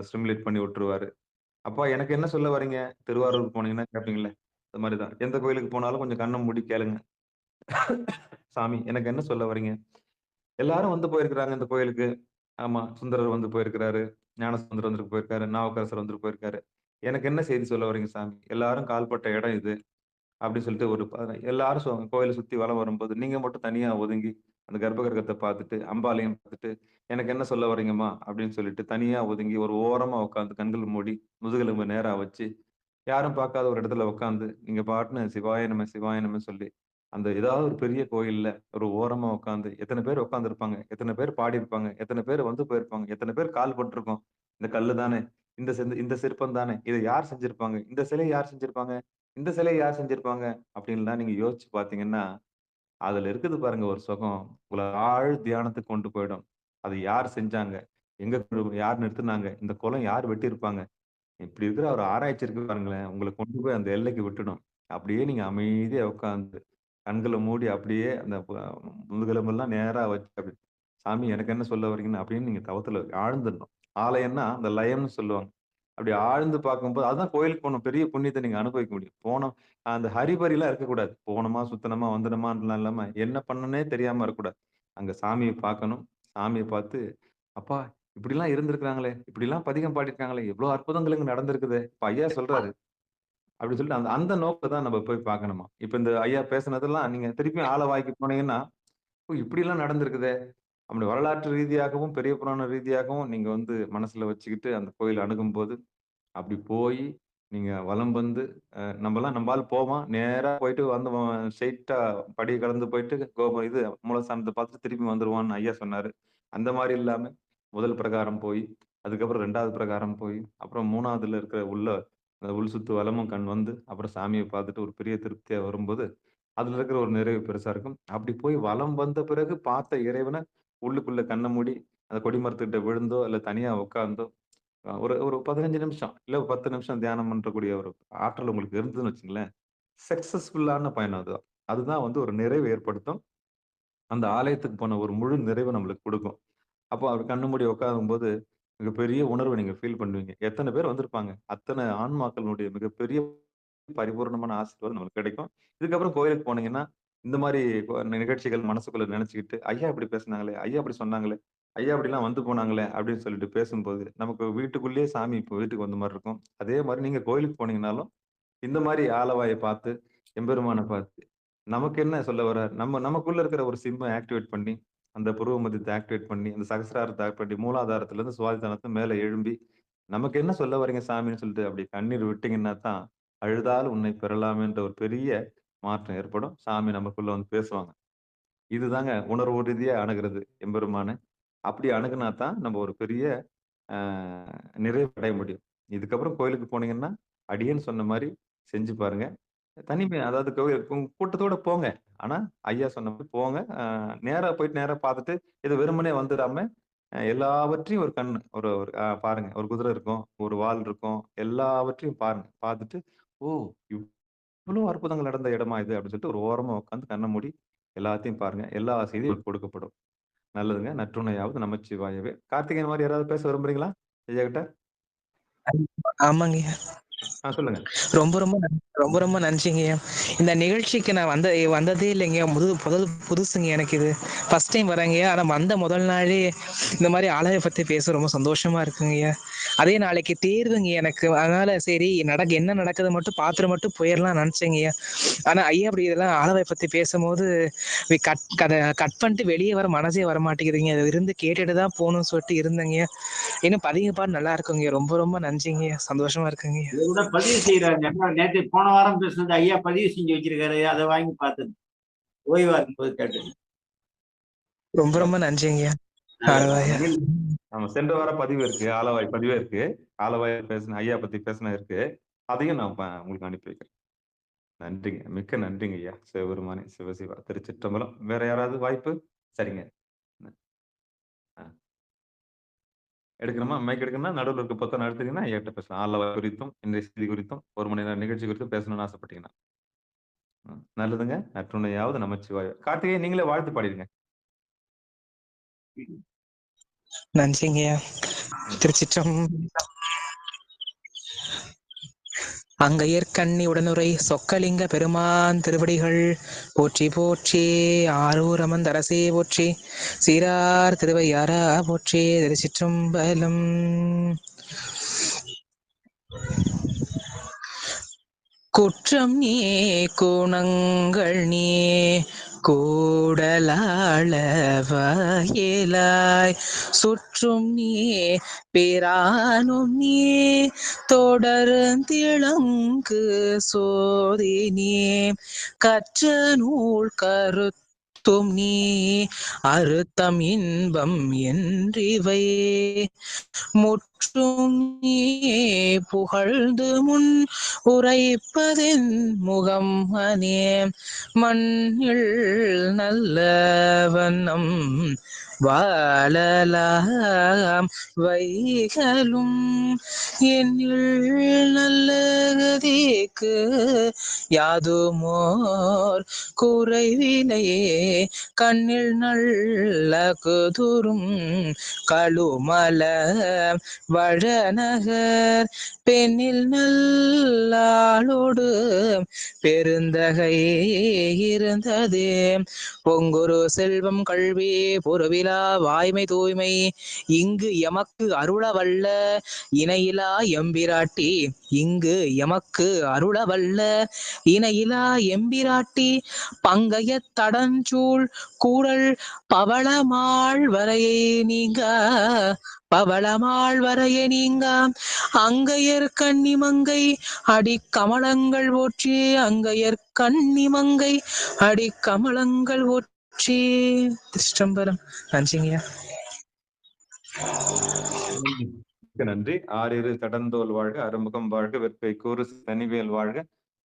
ஸ்டிமுலேட் பண்ணி விட்டுருவாரு. அப்பா எனக்கு என்ன சொல்ல வர்றீங்க? திருவாரூர் போனீங்கன்னா கேட்பீங்கள்ல. அது மாரி தான். எந்த கோயிலுக்கு போனாலும் கொஞ்சம் கண்ண மூடி கேளுங்க. சாமி எனக்கு என்ன சொல்ல வர்றீங்க? எல்லாரும் வந்து போயிருக்கிறாங்க இந்த கோயிலுக்கு. ஆமா. சுந்தரர் வந்து போயிருக்கிறாரு. ஞானசம்பந்தர் வந்துட்டு போயிருக்காரு. நாவுக்கரசர் வந்துட்டு போயிருக்காரு. எனக்கு என்ன செய்தி சொல்ல வர்றீங்க சாமி? எல்லாரும் கால்பட்ட இடம் இது. அப்படின்னு சொல்லிட்டு ஒரு எல்லாரும் கோயில சுத்தி வலம் வரும்போது, நீங்க மட்டும் தனியா ஒதுங்கி, அந்த கர்ப்ப கிரகத்த பார்த்துட்டு, அம்பாளையும் பார்த்துட்டு, "எனக்கு என்ன சொல்ல வர்றீங்கம்மா?" அப்படின்னு சொல்லிட்டு தனியா ஒதுங்கி ஒரு ஓரமா உட்கார்ந்து கண்கள் மூடி, முதுகெலும்ப நேரா வச்சு, யாரும் பார்க்காத ஒரு இடத்துல உட்கார்ந்து, நீங்க பாட்டுன்னு சிவாய நம! சிவாய நம! சொல்லி, அந்த ஏதாவது ஒரு பெரிய கோயில்ல ஒரு ஓரமா உட்கார்ந்து, எத்தன பேர் உட்கார்ந்திருப்பாங்க? எத்தன பேர் பாடியிருப்பாங்க? எத்தன பேர் வந்து போயிருப்பாங்க? எத்தன பேர் கால் பட்டுருக்கும்? இந்த கல்லு தானே! இந்த சிற்பம் தானே! இத யார் செஞ்சிருப்பாங்க? இந்த சிலைய யார் செஞ்சிருப்பாங்க? இந்த சிலைய யார் செஞ்சிருப்பாங்க? அப்படின்லாம் நீங்க யோசிச்சு பார்த்தீங்கன்னா, அதுல இருக்குது பாருங்க ஒரு சுகம். உங்கள ஆழ் தியானத்துக்கு கொண்டு போயிடும். அது யார் செஞ்சாங்க? எங்க யார் நிறுத்துனாங்க? இந்த குளம் யார் வெட்டியிருப்பாங்க? இப்படி இருக்கிற ஒரு ஆராய்ச்சி இருக்கு பாருங்களேன், உங்கள கொண்டு போய் அந்த எல்லைக்கு விட்டுடும். அப்படியே நீங்க அமைதியா உட்கார்ந்து, கண்கள மூடி அப்படியே அந்த முதுகெலும்பெல்லாம் நேரா வச்சு அப்படி, "சாமி எனக்கு என்ன சொல்ல வர்றீங்கன்னு" அப்படின்னு நீங்க தவத்துல ஆழ்ந்துடணும். ஆலயம்னா அந்த லயம்னு சொல்லுவாங்க. அப்படி ஆழ்ந்து பார்க்கும்போது அதான் கோயிலுக்கு போணும். பெரிய புண்ணியத்த நீங்க அனுபவிக்க முடியும். போனோம் அந்த ஹரிபரிலாம் இருக்கக்கூடாது. போனோமா, சுத்துனோமா, வந்தனமான்லாம் இல்லாம, என்ன பண்ணணும்னே தெரியாம இருக்கக்கூடாது. அங்க சாமிய பார்க்கணும். சாமிய பார்த்து, "அப்பா இப்படிலாம் இருந்திருக்கிறாங்களே! இப்படிலாம் பதிகம் பாடியிருக்காங்களே! எவ்ளோ அற்புதங்கள் இங்க நடந்திருக்குதே!" இப்ப ஐயா சொல்றாரு. அப்படின்னு சொல்லிட்டு அந்த அந்த நோக்க தான் நம்ம போய் பார்க்கணுமா. இப்ப இந்த ஐயா பேசினதெல்லாம் நீங்க திருப்பியும் ஆழவாய்க்கு போனீங்கன்னா, "ஓ! இப்படிலாம் நடந்திருக்குதே!" அப்படி வரலாற்று ரீதியாகவும், பெரிய புராண ரீதியாகவும் நீங்க வந்து மனசுல வச்சுக்கிட்டு அந்த கோயில அணுகும்போது, அப்படி போயி நீங்க வலம் வந்து நம்பலாம் நம்பாள் போவான். நேரா போயிட்டு வந்து ஸ்ட்ரெயிட்டா படிய கடந்து போயிட்டு இது மூலஸ்தானத்த பார்த்துட்டு திரும்பி வந்துருவான்னு ஐயா சொன்னாரு. அந்த மாரி இல்லாம, முதல் பிரகாரம் போய், அதுக்கப்புறம் 2வது பிரகாரம் போய், அப்புறம் 3வதுல இருக்கிற உள்ள அந்த உள் சுத்து வலமும் கண் வந்து, அப்புறம் சாமிய பார்த்துட்டு ஒரு பெரிய திருப்தியா வரும்போது, அதுல இருக்கிற ஒரு நிறைவு பெருசா இருக்கும். அப்படி போய் வலம் வந்த பிறகு பார்த்த இறைவன உள்ளுக்குள்ள கண்ண மூடி, அந்த கொடிமரத்துக்கிட்ட விழுந்தோ, இல்ல தனியா உட்கார்ந்தோ, ஒரு ஒரு 15 நிமிஷம், இல்ல 10 நிமிஷம் தியானம் பண்றக்கூடிய ஒரு ஆற்றல் உங்களுக்கு இருந்ததுன்னு வச்சுக்கங்களேன், சக்சஸ்ஃபுல்லான பயணம் அதுதான். அதுதான் வந்து ஒரு நிறைவு ஏற்படுத்தும். அந்த ஆலயத்துக்கு போன ஒரு முழு நிறைவ நம்மளுக்கு குடுக்கும். அப்போ அவர் கண்ண மூடி உட்காரும்போது, மிகப்பெரிய உணர்வ நீங்க ஃபீல் பண்ணுவீங்க. எத்தன பேர் வந்திருப்பாங்க? அத்தன ஆன்மாக்களுடைய மிகப்பெரிய பரிபூரணமான ஆசீர்வாதம் நமக்கு கிடைக்கும். இதுக்கப்புறம் கோயிலுக்கு போனீங்கன்னா, இந்த மாரி நிகழ்ச்சிகள் மனசுக்குள்ள நெனச்சுக்கிட்டு, ஐயா இப்படி பேசுனாங்களே, ஐயா அப்படி சொன்னாங்களே, ஐயா அப்படிலாம் வந்து போனாங்களே அப்படின்னு சொல்லிட்டு பேசும்போது, நமக்கு வீட்டுக்குள்ளேயே சாமி இப்போ வீட்டுக்கு வந்த மாரி இருக்கும். அதே மாரி நீங்க கோயிலுக்கு போனீங்கனாலும், இந்த மாரி ஆலவாய பார்த்து, எம்பெருமான பார்த்து, நமக்கு என்ன சொல்ல வரார்? நமக்குள்ள இருக்கிற ஒரு சிம்ம ஆக்டிவேட் பண்ணி, அந்த புருவ மத்தியத்த ஆக்டிவேட் பண்ணி, அந்த சகஸ்ராரத்த ஆக்டிவேட் பண்ணி, மூலாதாரத்திலருந்து சுவாதிஷ்டானத்த மேல எழும்பி, நமக்கு என்ன சொல்ல வரீங்க சாமின்னு சொல்லிட்டு அப்படி கண்ணீர் விட்டீங்கன்னா தான், அழுதால் உன்னை பெறலாமேன்ற ஒரு பெரிய மாற்றம் ஏற்படும். சாமி நமக்குள்ள வந்து பேசுவாங்க. இதுதாங்க உணர்வு ரீதியா அணுகுறது எம்பெருமான. அப்படி அணுகுனா தான் நம்ம ஒரு பெரிய அ நிறைவு அடைய முடியும். இதுக்கப்புறம் கோயிலுக்கு போனீங்கன்னா, அடியேன் சொன்ன மாரி செஞ்சு பாருங்க. தனிமை அதாவது கூட்டத்தோட போங்க. ஆனா, ஐயா சொன்ன மாரி போங்க. நேரா போயிட்டு நேரா பார்த்துட்டு, இது வெறுமனே வந்துராம, எல்லாவற்றையும் ஒரு கண்ணு ஒரு ஒரு பாருங்க. ஒரு குதிரை இருக்கும், ஒரு வாள் இருக்கும். எல்லாவற்றையும் பாருங்க. பார்த்துட்டு, ஓ! இவ்ளோ அற்புதங்கள் நடந்த இடமா இது? அப்படின்னு சொல்லிட்டு ஒரு ஓரமா உட்கார்ந்து கண்ண மூடி எல்லாத்தையும் பாருங்க. எல்லா செய்தியும் உங்களுக்கு கொடுக்கப்படும். நல்லதுங்க. நற்றுணையாவது நமச்சிவாயவே. கார்த்திகேயன் மாரி யாராவது பேச விரும்புறீங்களா? ஐயா கிட்ட? ஆமாங்கய்யா. சொல்லுங்க. ரொம்ப ரொம்ப ரொம்ப ரொம்ப நன்றிங்கய்யா. இந்த நிகழ்ச்சிக்கு நான் வந்ததே இல்லைங்கய்யா. புதுசுங்க எனக்கு இது. ஃபர்ஸ்ட் டைம் வரேங்கய்யா. ஆனா வந்த முதல் நாளே இந்த மாதிரி ஆலய பத்தி பேச ரொம்ப சந்தோஷமா இருக்குங்கய்யா. அதே நாளைக்கு தேர்வுங்க எனக்கு. அதனால சரி என்ன நடக்குது மட்டும் பார்த்துட்டு மட்டும் போயிடலாம் நினைச்சேங்கய்யா. ஆனா ஐயா அப்படி இதெல்லாம் ஆலய பத்தி பேசும்போது கட் பண்ணிட்டு வெளியே வர மனசே வர மாட்டேங்குதுங்க. அது இருந்து கேட்டுட்டு தான் போகணும்னு சொல்லிட்டு இருந்தேங்க. இன்னும் பதிவு பாட்டு நல்லா இருக்குங்க. ரொம்ப ரொம்ப நன்றிங்க. சந்தோஷமா இருக்குங்க. இதை கூட பதிவு செய்யறாங்க. நேற்று போன வாரம் பேசுனது ஐயா பதிவு செஞ்சு வச்சிருக்காரு. அதை வாங்கி பார்த்தது ஓய்வா இருக்கும்போது கேட்டது. ரொம்ப ரொம்ப நன்றிங்க. நம்ம சென்ற வார பதிவு இருக்கு. ஆலவாய் பதிவே இருக்கு. ஆலவாய் பேசின ஐயா பத்தி பேசின இருக்கு. அதையும் நான் உங்களுக்கு அனுப்பி வைக்கிறேன். நன்றிங்க. மிக்க நன்றிங்க ஐயா. சிவபெருமானே! சிவசிவா! திருச்சிற்றம்பலம். வேற யாராவது வாய்ப்பு? சரிங்க. அ எடுக்கணுமா? மைக் எடுக்கணும்னா நடுவுல இருக்க பொத்தான அழுத்துனீங்கன்னா ஐயாட்ட பேசலாம். ஆலவாய் குறித்தும், இன்றைய செய்தி குறித்தும், 1 மணி நேர நிகழ்ச்சி குறித்தும் பேசணும்னு ஆசைப்பட்டீங்கன்னா. நல்லதுங்க. நற்றுணையாவது நமச்சிவாய. கார்த்திகேயன் நீங்களே வாழ்த்து பாடிடுங்க. நன்றிங்கய்யா. அங்கையர் கண்ணி உடனுரை சொக்கலிங்க பெருமான் திருவடிகள் போற்றி போற்றி. ஆரூர் அமர்ந்தரசே போற்றி. சீரார் திருவையாரா போற்றி. திருச்சிற்றம்பலம். குற்றம் நீ குணங்கள் நீ கூடலாளவாயிலாய் சுற்றும் நீ பிரானும் நீ தொடர்ந்திளங்கு சோதி நீ கற்ற நூல் கருத்தும் நீ அறுத்தம் இன்பம் என்றிவை முற்றும் நீ புகழ்ந்து முன் உரைப்பதென் முகம் அனே மண்ணில் நல்ல வண்ணம் வாழலாம் வைகளும் என்னில் நல்ல கதிக்கு யாதுமோர் குறைவிலையே கண்ணில் நல்ல குதுரும் கழுமல வழநகர் பெண்ணில் நல்லாளோடு பெருந்தகை இருந்ததே பொங்குரு செல்வம் கல்வி பொருவிழா வாய்மை தூய்மை இங்கு எமக்கு அருளவல்ல இணையிலா எம்பிராட்டி இங்கு எமக்கு அருளவல்ல இணையிலா எம்பிராட்டி பங்கைய தடஞ்சூழ் கூடல் பவளமாள் வரையை நீங்க பவளமாள் வரைய நீங்க அங்கையர் கன்னிமங்கை அடி கமலங்கள் போற்றி அங்கையர் கன்னிமங்கை அடி கமலங்கள் போற்றி. திருச்சிற்றம்பலம். நன்றிங்கய்யா. நன்றி. ஆறிரு கடந்தோல் வாழ்க, அறுமுகம் வாழ்க, வெற்பை கூறு தனிவேல் வாழ்க,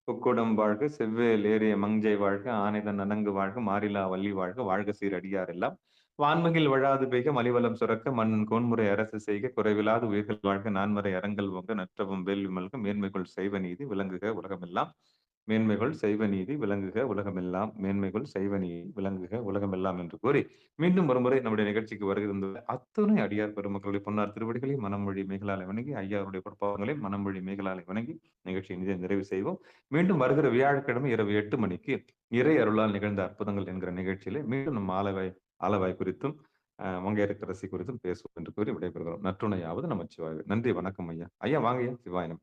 பொக்குடம் வாழ்க, செவ்வேல் ஏறிய மங்கை வாழ்க, ஆனைதன் நனங்கு வாழ்க, மாரிலா வள்ளி வாழ்க, வாழ்க சீர் அடியார் எல்லாம். வான்மகில் வழாது பெய்க, மலிவலம் சுரக்க, மன்னன் கோன்முறை அரசு செய்க, குறைவிலாது உயிர்கள் வாழ்க, நான்மறை அரங்கல் ஓங்க, நற்றவும் வேள்வி மல்க, மேன்மைகள் செய்வ நீதி விளங்குக உலகமெல்லாம். மேன்மைகள் செய்வ நீதி விளங்குக உலகமெல்லாம், மேன்மைகள் செய்வ நீதி விளங்குக உலகமெல்லாம் என்று கூறி மீண்டும் ஒருமுறை நம்முடைய நிகழ்ச்சிக்கு வருகை தந்துள்ள அத்துணை அடியார் பெருமக்களுடைய பொன்னார் திருவடிகளை மனமொழி மேகலாலை வணங்கி, ஐயாருடைய பொற்பாதங்களை மனமொழி மேகலாலை வணங்கி நிகழ்ச்சியை இனிதே நிறைவு செய்வோம். மீண்டும் வருகிற வியாழக்கிழமை இரவு 8 மணிக்கு இறை அருளால் நிகழ்ந்த அற்புதங்கள் என்கிற நிகழ்ச்சியிலே மீண்டும் நம்ம ஆலவாய் குறித்தும் மங்கையரசி குறித்தும் பேசுவோம் என்று கூறி விடைபெறுகிறோம். நற்றுணையாவது நமச்சிவாய. நன்றி, வணக்கம் ஐயா. ஐயா வாங்க ஐயா. சிவாயனம்.